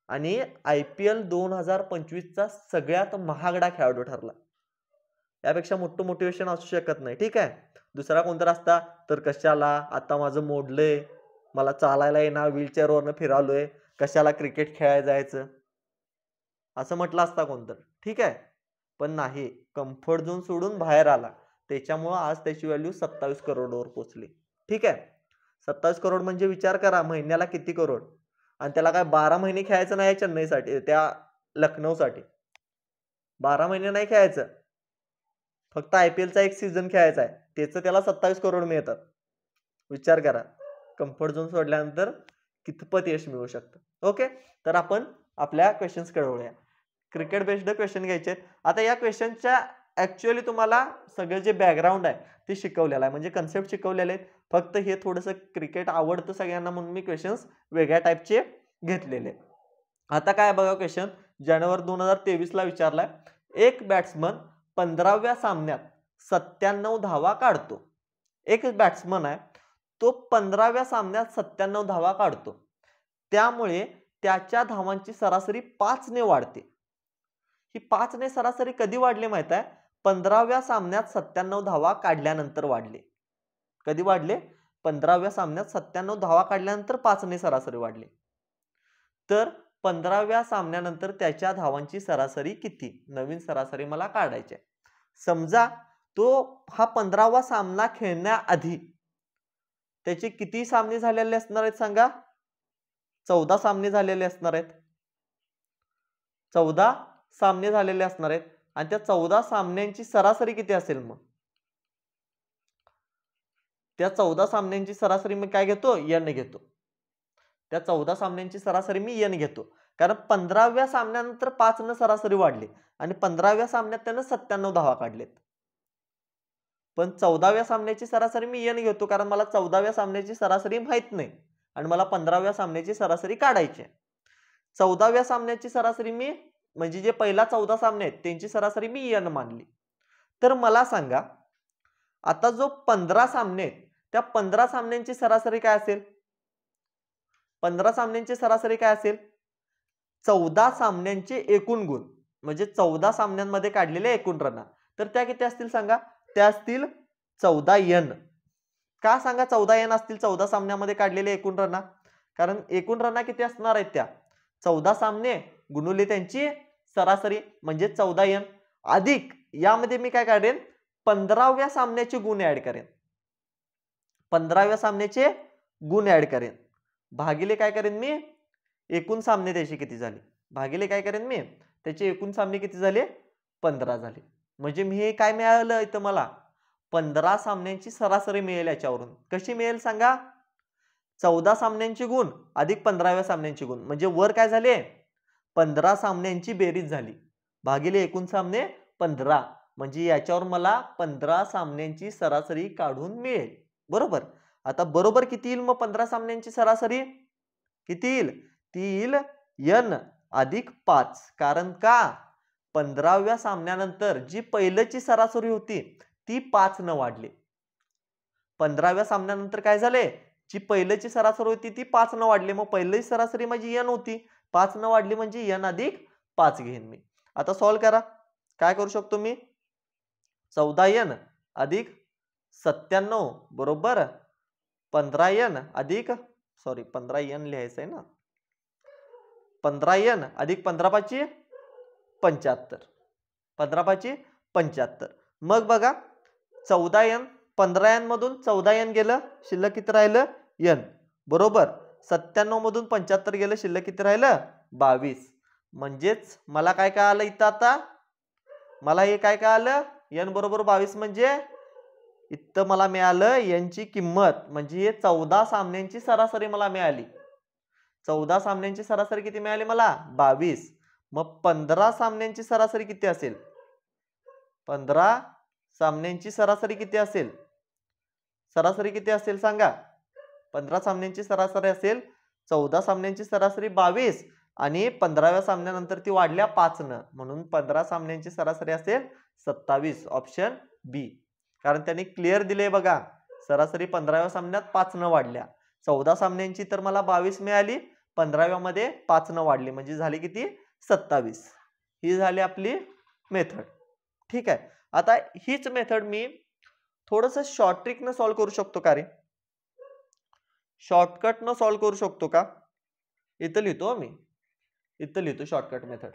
आणि IPL 2025चा सगळ्यात महागडा खेळाडू ठरला. यापेक्षा मोठं मोटिवेशन असू शकत नाही, ठीक आहे. दुसरा कोणता असता तर कशाला आता माझं मोडलंय, मला चालायला येणार, व्हीलचेअरवरनं फिरालोय, कशाला क्रिकेट खेळायला जायचं, असं म्हटलं असता कोणतं, ठीक आहे. पण नाही, कम्फर्ट झोन सोडून बाहेर आला, त्याच्यामुळं आज त्याची व्हॅल्यू 27 करोडवर पोहोचली, ठीक आहे. 27 करोड म्हणजे विचार करा महिन्याला किती करोड. आणि त्याला काय 12 महिने खेळायचं नाही चेन्नईसाठी, त्या लखनौसाठी 12 महिने नाही खेळायचं, फक्त IPLचा एक सीझन खेळायचा आहे, त्याचं त्याला 27 करोड मिळतात. विचार करा कम्फर्ट झोन सोडल्यानंतर कितपत यश मिळू शकतं. ओके, तर आपण आपल्या क्वेश्चन्सकडे वळूया. क्रिकेट बेस्ड क्वेश्चन घ्यायचे. आता या क्वेश्चनच्या ऍक्च्युअली तुम्हाला सगळं जे बॅकग्राऊंड आहे ते शिकवलेलं आहे, म्हणजे कन्सेप्ट शिकवलेले आहेत. फक्त हे थोडंसं क्रिकेट आवडतं सगळ्यांना म्हणून मी क्वेश्चन्स वेगळ्या टाईपचे घेतलेले. आता काय बघा, क्वेश्चन जानेवारी 2023ला विचारलाय. एक बॅट्समन 15व्या सामन्यात 97 धावा काढतो. एक बॅट्समन आहे, तो 15व्या सामन्यात 97 धावा काढतो, त्यामुळे त्याच्या धावांची सरासरी 5 ने वाढते. ही 5 ने सरासरी कधी वाढली माहित आहे? 15व्या सामन्यात 97 धावा काढल्यानंतर वाढले. कधी वाढले? 15व्या सामन्यात 97 धावा काढल्यानंतर 5 ने सरासरी वाढली. तर 15व्या सामन्यानंतर त्याच्या धावांची सरासरी किती? नवीन सरासरी मला काढायची आहे. समजा तो हा 15वा सामना खेळण्याआधी त्याचे किती सामने झालेले असणार आहेत सांगा? 14 सामने झालेले असणार आहेत. 14 सामने झालेले असणार आहेत आणि त्या 14 सामन्यांची सरासरी किती असेल? मग त्या 14 सामन्यांची सरासरी मी काय घेतो? n घेतो. त्या 14 सामन्यांची सरासरी मी n घेतो, कारण 15व्या सामन्यानंतर 5 न सरासरी वाढली आणि 15व्या सामन्यात त्यानं 97 धावा काढलेत. पण 14व्या सामन्याची सरासरी मी n घेतो, कारण मला 14व्या सामन्याची सरासरी माहित नाही आणि मला 15व्या सामन्याची सरासरी काढायची आहे. 14व्या सामन्याची सरासरी मी, म्हणजे जे पहिला 14 सामने आहेत त्यांची सरासरी मी n मानली. तर मला सांगा, आता जो 15 सामने आहेत त्या 15 सामन्यांची सरासरी काय असेल? 15 सामन्यांची सरासरी काय असेल? 14 सामन्यांचे एकूण गुण, म्हणजे 14 सामन्यांमध्ये काढलेले एकूण रन. तर त्या किती असतील सांगा? त्या असतील 14n. का सांगा 14n असतील 14 सामन्यामध्ये काढलेले एकूण रन? कारण एकूण रन किती असणार आहेत? त्या 14 सामने गुणुले त्यांची सरासरी म्हणजे 14n, अधिक यामध्ये मी काय काढेन? 15व्या सामन्याचे गुण ऍड करेन. 15व्या सामन्याचे गुण ऍड करेन, भागिले काय करेन मी, एकूण सामने त्याचे किती झाले, भागिले काय करेन मी, त्याचे एकूण सामने किती झाले, 15 झाले. म्हणजे मी हे काय मिळालं इथं मला, 15 सामन्यांची सरासरी मिळेल. याच्यावरून कशी मिळेल सांगा, 14 सामन्यांचे गुण अधिक 15व्या सामन्यांचे गुण, म्हणजे वर काय झाले, 15 सामन्यांची बेरीज झाली भागिले एकूण सामने 15, म्हणजे याच्यावर मला 15 सामन्यांची सरासरी काढून मिळेल. बरोबर. आता बरोबर किती येईल मग 15 सामन्यांची सरासरी, किती येईल, ती येईल n अधिक 5. कारण का, 15व्या सामन्यानंतर जी पहिल्याची सरासरी होती ती 5 न वाढली. 15व्या सामन्यानंतर काय झाले, जी पहिल्याची सरासरी होती ती 5 न वाढली, मग पहिली सरासरी माझी n होती, 5 न वाढली म्हणजे n अधिक 5 घेईन मी. आता सॉल्व करा, काय करू शकतो मी, 14n अधिक 97 बरोबर 15n अधिक 15n लिहायचं आहे ना, 15n अधिक 15×5 75, 15×5 75. मग बघा 14n, 15n मधून 14n गेलं, शिल्लक किती राहिलं n, बरोबर 97 मधून 75 गेलं, शिल्लक किती राहिलं 22. म्हणजेच मला काय कळालं इथं, आता मला हे काय कळालं, n बरोबर 22, म्हणजे इथं मला मिळालं n ची किंमत, म्हणजे हे 14 सामन्यांची सरासरी मला मिळाली. 14 सामन्यांची सरासरी किती मिळाली मला, 22. मग 15 सामन्यांची सरासरी किती असेल, 15 सामन्यांची सरासरी किती असेल, सरासरी किती असेल सांगा, 15 सामन्यांची सरासरी असेल 14 सामन्यांची सरासरी 22 आणि 15व्या सामन्यानंतर ती वाढल्या 5 न, म्हणून 15 सामन्यांची सरासरी असेल 27, ऑप्शन बी. कारण त्यांनी क्लिअर दिले बघा, सरासरी 15व्या सामन्यात 5 न वाढल्या, 14 सामन्यांची तर मला 22 मिळाली, 15व्या मध्ये 5 न वाढली, म्हणजे झाली किती 27. ही झाली आपली मेथड. ठीक आहे. आता हीच मेथड मी थोडंसं शॉर्ट ट्रिक न सॉल्व करू शकतो का रे, शॉर्टकट न सॉल्व करू शकतो का, इथं लिहितो मी, इथं लिहितो शॉर्टकट मेथड.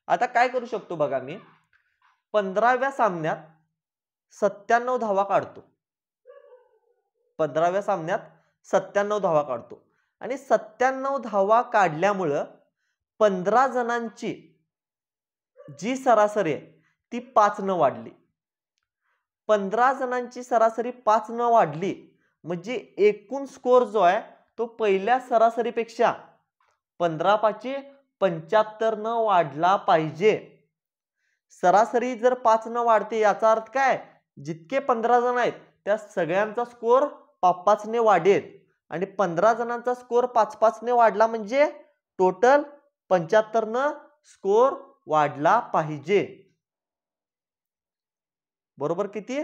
आता काय करू शकतो बघा, मी 15व्या सामन्यात 97 धावा काढतो, 15व्या सामन्यात 97 धावा काढतो आणि 97 धावा काढल्यामुळं 15 जणांची जी सरासरी आहे ती 5 न वाढली. 15 जणांची सरासरी 5 न वाढली म्हणजे एकूण स्कोर जो आहे तो पहिल्या सरासरीपेक्षा 15×5 75 न वाढला पाहिजे. सरासरी जर 5 न वाढते याचा अर्थ काय, जितके 15 जण आहेत त्या सगळ्यांचा स्कोर 5-5 ने वाढेल आणि 15 जणांचा स्कोर 5-5 ने वाढला म्हणजे टोटल 75 न स्कोर वाढला पाहिजे. बरोबर, किती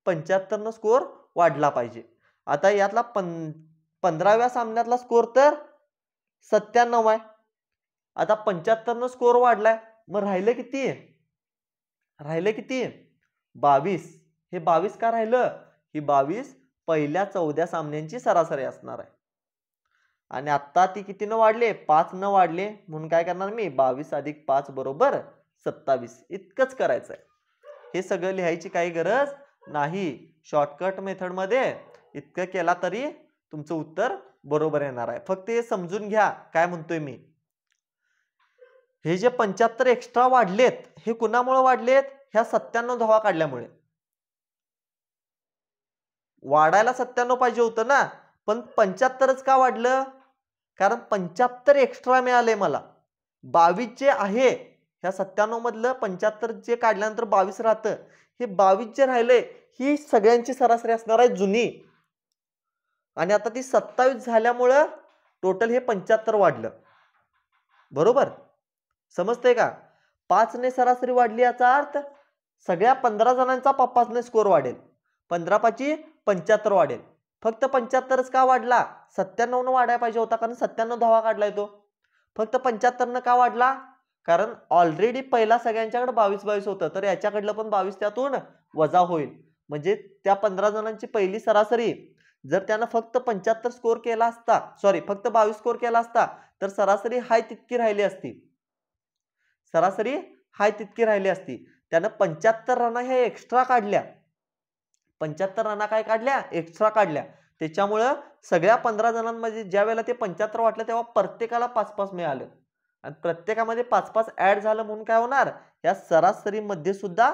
75 न स्कोर वाढला पाहिजे. आता यातला 15व्या सामन्यातला स्कोर तर 97 आहे. आता 75 न स्कोर वाढलाय, मग राहिले किती, राहिले किती 22. हे 22 का राहिलं, ही 22 पहिल्या 14 सामन्यांची सरासरी असणार आहे आणि आता ती किती न वाढले, 5 न वाढले, म्हणून काय करणार मी 22 अधिक 5 बरोबर 27. इतकंच करायचं आहे. हे सगळं लिहायची काही गरज नाही. शॉर्टकट मेथड मध्ये इतकं केला तरी तुमचं उत्तर बरोबर येणार आहे. फक्त हे समजून घ्या काय म्हणतोय मी. हे जे 75 एक्स्ट्रा वाढलेत हे कुणामुळे वाढलेत, ह्या 97 धावा काढल्यामुळे. वाढायला 97 पाहिजे होतं ना, पण 75च का वाढलं, कारण 75 एक्स्ट्रा मिळाले मला. 22 जे आहे ह्या 97 मधलं 75 जे काढल्यानंतर 22 राहतं, हे 22 जे राहिले ही सगळ्यांची सरासरी असणार आहे जुनी आणि आता ती 27 झाल्यामुळं टोटल हे 75 वाढलं. बरोबर, समजतंय का. 5 ने सरासरी वाढली याचा अर्थ सगळ्या 15 जणांचा 5-5 ने स्कोर वाढेल, 15×5 75 वाढेल. फक्त 75च का वाढला, 97 न वाढायला पाहिजे होता कारण 97 धावा काढलाय तो. फक्त 75 न का वाढला, कारण ऑलरेडी पहिला सगळ्यांच्याकडे 22-22 होतं, तर याच्याकडलं पण 22 त्यातून वजा होईल. म्हणजे त्या 15 जणांची पहिली सरासरी जर त्यानं फक्त 75 स्कोर केला असता, फक्त 22 स्कोर केला असता, तर सरासरी हाय तितकी राहिली असती, सरासरी हाय तितकी राहिली असती. त्यानं 75 रना ह्या एक्स्ट्रा काढल्या, 75 रना काय काढल्या, एक्स्ट्रा काढल्या. त्याच्यामुळं सगळ्या 15 जणांमध्ये ज्या वेळेला ते 75 वाटलं तेव्हा प्रत्येकाला 5-5 मिळालं आणि प्रत्येकामध्ये 5-5 ऍड झालं म्हणून काय होणार, या सरासरीमध्ये सुद्धा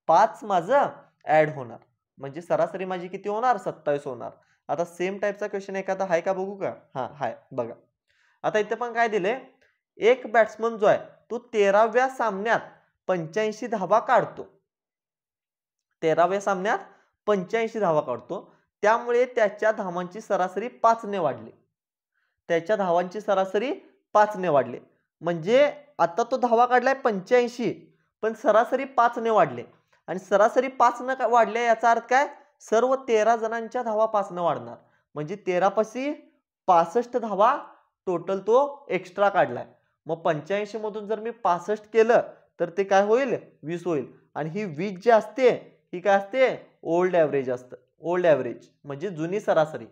5 माझं ऍड होणार. म्हणजे सरासरी माझी किती होणार, 27 होणार. आता सेम टाईपचा क्वेश्चन एखादा आहे का बघू का? हा हाय बघा. आता इथे पण काय दिले, एक बॅट्समन जो आहे तो 13व्या सामन्यात 85 धावा काढतो. 13व्या सामन्यात 85 धावा काढतो. त्यामुळे त्याच्या धावांची सरासरी 5 ने वाढली. त्याच्या धावांची सरासरी 5 ने वाढली. म्हणजे आता तो धावा काढलाय 85 पण सरासरी 5 ने वाढले आणि सरासरी 5 ने वाढले याचा अर्थ काय, सर्व 13 जणांच्या धावा 5 ने वाढणार. म्हणजे 13 पाशी 65 धावा टोटल तो एक्स्ट्रा काढलाय. मग 85 मधून जर मी 65 केलं तर ते काय होईल, 20 होईल. आणि ही 20 जी असते ही काय असते, ओल्ड ॲव्हरेज असतं. ओल्ड ॲव्हरेज म्हणजे जुनी सरासरी.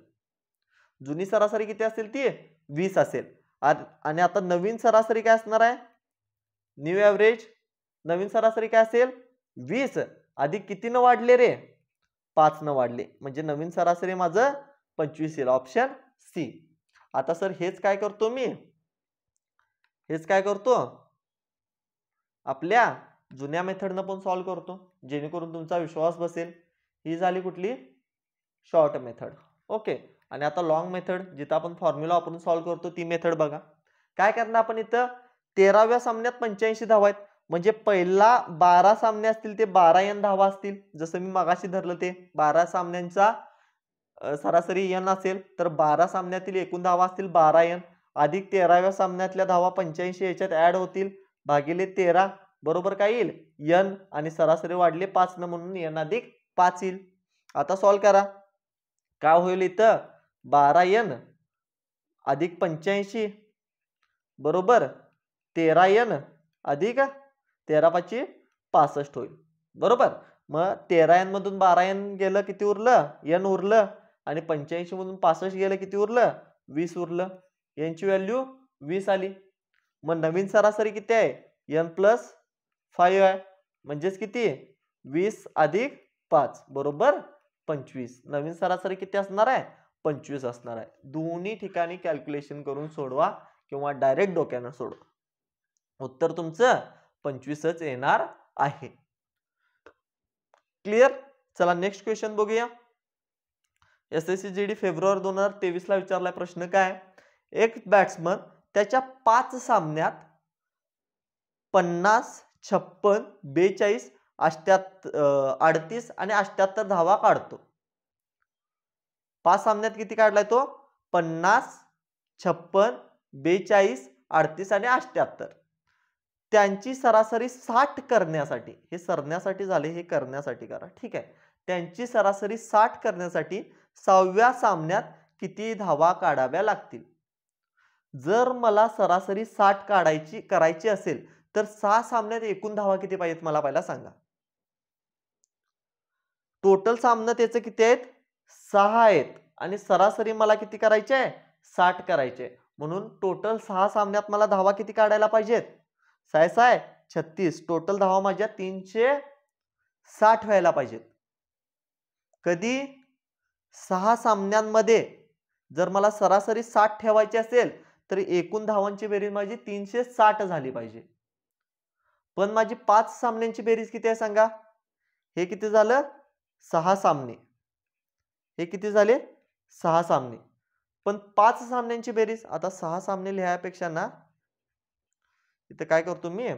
जुनी सरासरी किती असेल, ती 20 असेल. आणि आता नवीन सरासरी काय असणार आहे, न्यू ॲव्हरेज. नवीन सरासरी काय असेल, 20 अधिक किती न वाढले रे, 5 न वाढले. म्हणजे नवीन सरासरी माझं 25 येईल, ऑप्शन सी. आता सर हेच काय करतो मी, हेच काय करतो, आपल्या जुन्या मेथडनं पण सॉल्व्ह करतो जेणेकरून तुमचा विश्वास बसेल. ही झाली कुठली, शॉर्ट मेथड. ओके. आणि आता लॉंग मेथड जिथं आपण फॉर्म्युला वापरून सॉल्व्ह करतो ती मेथड बघा. काय करणार आपण इथं, 13व्या सामन्यात 85 धावा आहेत म्हणजे पहिला 12 सामने असतील ते 12 n धावा असतील. जसं मी मगाशी धरलं ते 12 सामन्यांचा सरासरी n असेल तर 12 सामन्यातील एकूण धावा असतील 12 n अधिक 13व्या सामन्यातल्या धावा 85 याच्यात ऍड होतील भागिले 13 बरोबर काय येईल, n. आणि सरासरी वाढले 5 न म्हणून n अधिक 5 येईल. आता सॉल्व्ह करा. काय होईल इथं, 12 n अधिक 85 बरोबर 13 n अधिक 13 पाची 65 होईल बरोबर. मग 13 n मधून 12 n गेलं किती उरलं, n उरलं. आणि 85 मधून 65 गेलं किती उरलं, 20 उरलं. यांची व्हॅल्यू 20 आली. मग नवीन सरासरी किती आहे, n+5 आहे. म्हणजेच किती, 20 अधिक 5 बरोबर 25. नवीन सरासरी किती असणार आहे, 25 असणार आहे. दोन्ही ठिकाणी कॅल्क्युलेशन करून सोडवा किंवा डायरेक्ट डोक्यानं सोडवा, उत्तर तुमचं 25च येणार आहे. क्लिअर. चला नेक्स्ट क्वेश्चन बघूया. SSC GD फेब्रुवारी 2023 ला विचारलाय प्रश्न. काय, एक बॅट्समन त्याच्या 5 सामन्यात 50, 56, 42, 38 आणि 78 धावा काढतो. 5 सामन्यात किती काढलाय तो, 50, 56, 42, 38 आणि 78. त्यांची सरासरी 60 करण्यासाठी, हे सरण्यासाठी झाले, हे करण्यासाठी करा, ठीक आहे. त्यांची सरासरी 60 करण्यासाठी 6व्या सामन्यात किती धावा काढाव्या लागतील. जर मला सरासरी 60 करायची असेल तर 6 सामन्यात एकूण धावा किती पाहिजेत मला पहिला सांगा. टोटल सामने त्याचे किती आहेत, 6 आहेत आणि सरासरी मला किती करायचे आहे, 60 करायचे. म्हणून टोटल 6 सामन्यात मला धावा किती काढायला पाहिजेत, 6 36. टोटल धावा माझ्या 360 व्हायला पाहिजेत. कधी, 6 सामन्यांमध्ये जर मला सरासरी 60 ठेवायची असेल तर एकूण धावांची बेरीज माझी 360 झाली पाहिजे. पण माझी 5 सामन्यांची बेरीज किती आहे सांगा. हे किती झालं, 6 सामने. हे किती झाले, 6 सामने. पण 5 सामन्यांची बेरीज, आता 6 सामने लिहायपेक्षा ना इथे काय करतो मी,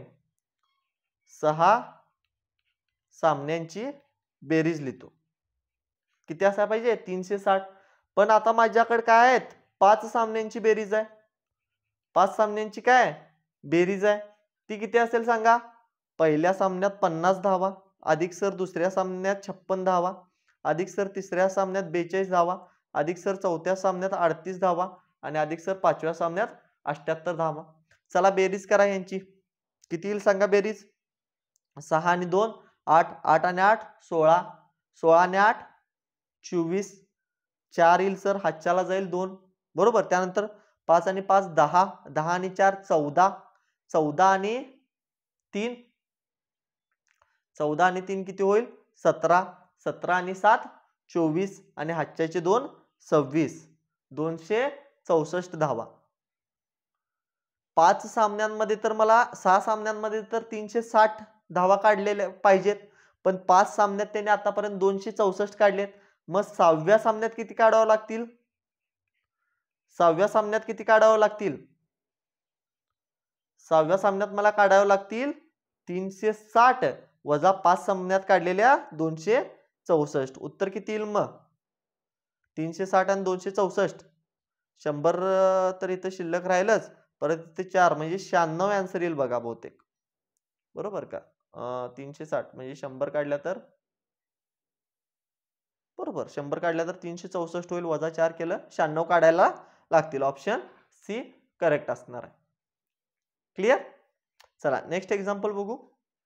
6 सामन्यांची बेरीज लिहितो. किती असायला पाहिजे, 360. पण आता माझ्याकडे काय आहेत, 5 सामन्यांची बेरीज आहे. 5 सामन्यांची काय बेरीज आहे, ती किती असेल सांगा. पहिल्या सामन्यात 50 धावा अधिक सर दुसऱ्या सामन्यात 56 धावा अधिक सर तिसऱ्या सामन्यात 42 धावा अधिक सर चौथ्या सामन्यात 38 धावा आणि अधिक सर 5व्या सामन्यात 78 धावा. चला बेरीज करा यांची. किती येईल सांगा बेरीज. 6 आणि 2 8, 8 आणि 8 16, 16 आणि 8 24, 4 येईल सर, हातच्याला जाईल 2 बरोबर. त्यानंतर 5 आणि 5 10, 10 आणि 4 14, 14 आणि 3 14 आणि 3 किती होईल 17, 17 आणि 7 24 आणि हातच्याचे 2 26 264 धावा. 5 सामन्यांमध्ये तर मला 6 सामन्यांमध्ये तर 360 धावा काढलेल्या पाहिजेत, पण 5 सामन्यात त्याने आतापर्यंत 264 काढलेत. मग 6व्या सामन्यात किती काढावं लागतील? 6व्या सामन्यात किती काढावं लागतील? 6व्या सामन्यात मला काढावं लागतील 360 वजा 5 सामन्यात काढलेल्या 264. उत्तर किती येईल मग? 360 आणि 264 100 तर इथं शिल्लक राहीलच, परत इथे 4 म्हणजे 96 आन्सर येईल बघा बहुतेक. बरोबर का? 360 म्हणजे 100 काढल्या तर बरोबर 100 काढल्या तर 364 होईल, वजा 4 केलं 96 काढायला लागतील. ऑप्शन सी करेक्ट असणार आहे. क्लिअर? चला नेक्स्ट एक्झाम्पल बघू.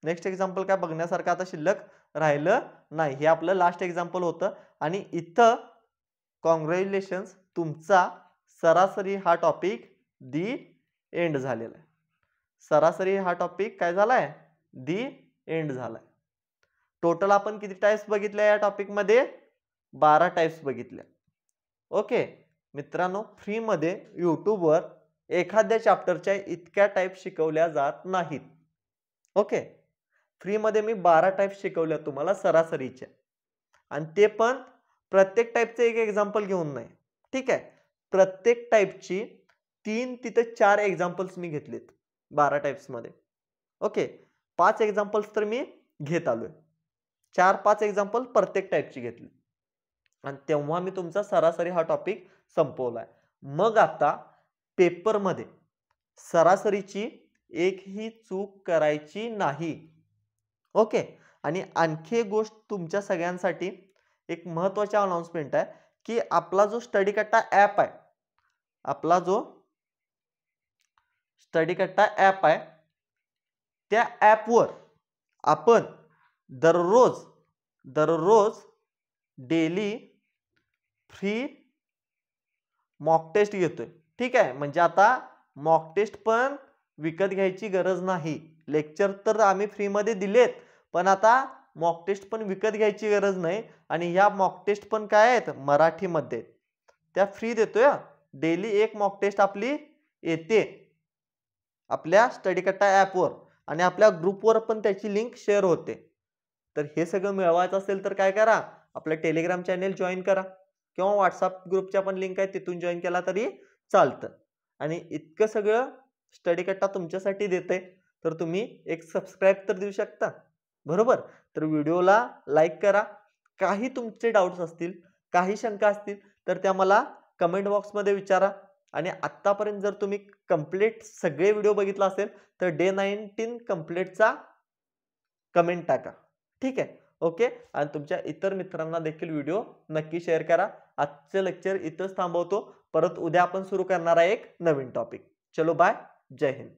नेक्स्ट एक्झाम्पल काय बघण्यासारखं आता शिल्लक राहिलं नाही. हे आपलं लास्ट एक्झाम्पल होतं आणि इथं कॉंग्रॅच्युलेशन्स, तुमचा सरासरी हा टॉपिक दी एंड झालेला आहे. सरासरी हा टॉपिक काय झालाय? दी एंड झालाय. टोटल आपण किती टाइप्स बघितल्या या टॉपिक मध्ये? 12 टाइप्स बघितल्या. ओके मित्रांनो, फ्री मध्ये YouTube वर एखाद्या चॅप्टरच्या इतक्या टाइप शिकवल्या जात नाहीत. ओके, फ्री मध्ये मी 12 टाइप शिकवल्या तुम्हाला सरासरीच्या, आणि ते पण प्रत्येक टाइपचे एक एक्झाम्पल घेऊन नाही. ठीक आहे, प्रत्येक टाइपची 3 तिथे 4 एक्झाम्पल्स मी घेतलेत 12 टाइप्स मध्ये. ओके, 5 एक्झाम्पल्स तर मी घेत आलोय, 4-5 एक्झाम्पल प्रत्येक टाइपची घेतली, आणि तेव्हा मी तुमचा सरासरी हा टॉपिक संपवलाय. मग आता पेपर मध्ये सरासरीची एकही चूक करायची नाही. ओके, आणि आणखी एक गोष्ट तुमच्या सगळ्यांसाठी एक महत्त्वाची अनाउन्समेंट आहे की आपला जो स्टडी कट्टा ॲप आहे, आपला जो स्टडी कट्टा ॲप आहे, त्या ॲपवर आपण दररोज डेली फ्री मॉक टेस्ट घेतोय. ठीक आहे, म्हणजे आता मॉक टेस्ट पण विकत घ्यायची गरज नाही. लेक्चर तर आम्ही फ्री मध्ये दिलेत, पण आता मॉक टेस्ट पण विकत घ्यायची गरज नाही. आणि ह्या मॉक टेस्ट पण काय आहेत? मराठीमध्ये. त्या फ्री देतोय. डेली एक मॉक टेस्ट आपली येते आपल्या स्टडी कट्टा ॲपवर, आणि आपल्या ग्रुपवर पण त्याची लिंक शेअर होते. तर हे सगळं मिळवायचं असेल तर काय करा? आपलं टेलिग्राम चॅनेल जॉईन करा, किंवा व्हॉट्सअप ग्रुपच्या पण लिंक आहे, तिथून जॉईन केला तरी चालतं. आणि इतकं सगळं स्टडी कट्टा तुमच्यासाठी देते, तर तुम्ही एक सबस्क्राईब तर देऊ शकता. बरोबर? तर व्हिडिओला लाईक करा. काही तुमचे डाऊट्स असतील, काही शंका असतील, तर त्या मला कमेंट बॉक्समध्ये विचारा. आणि आत्तापर्यंत जर तुम्ही कंप्लीट सगळे व्हिडिओ बघितला असेल तर डे 19 कंप्लीटचा कमेंट टाका. ठीक आहे? ओके, आणि तुमच्या इतर मित्रांना देखील व्हिडिओ नक्की शेअर करा. आजचे लेक्चर इथंच थांबवतो. परत उद्या आपण सुरू करणार आहे एक नवीन टॉपिक. चलो बाय, जय हिंद.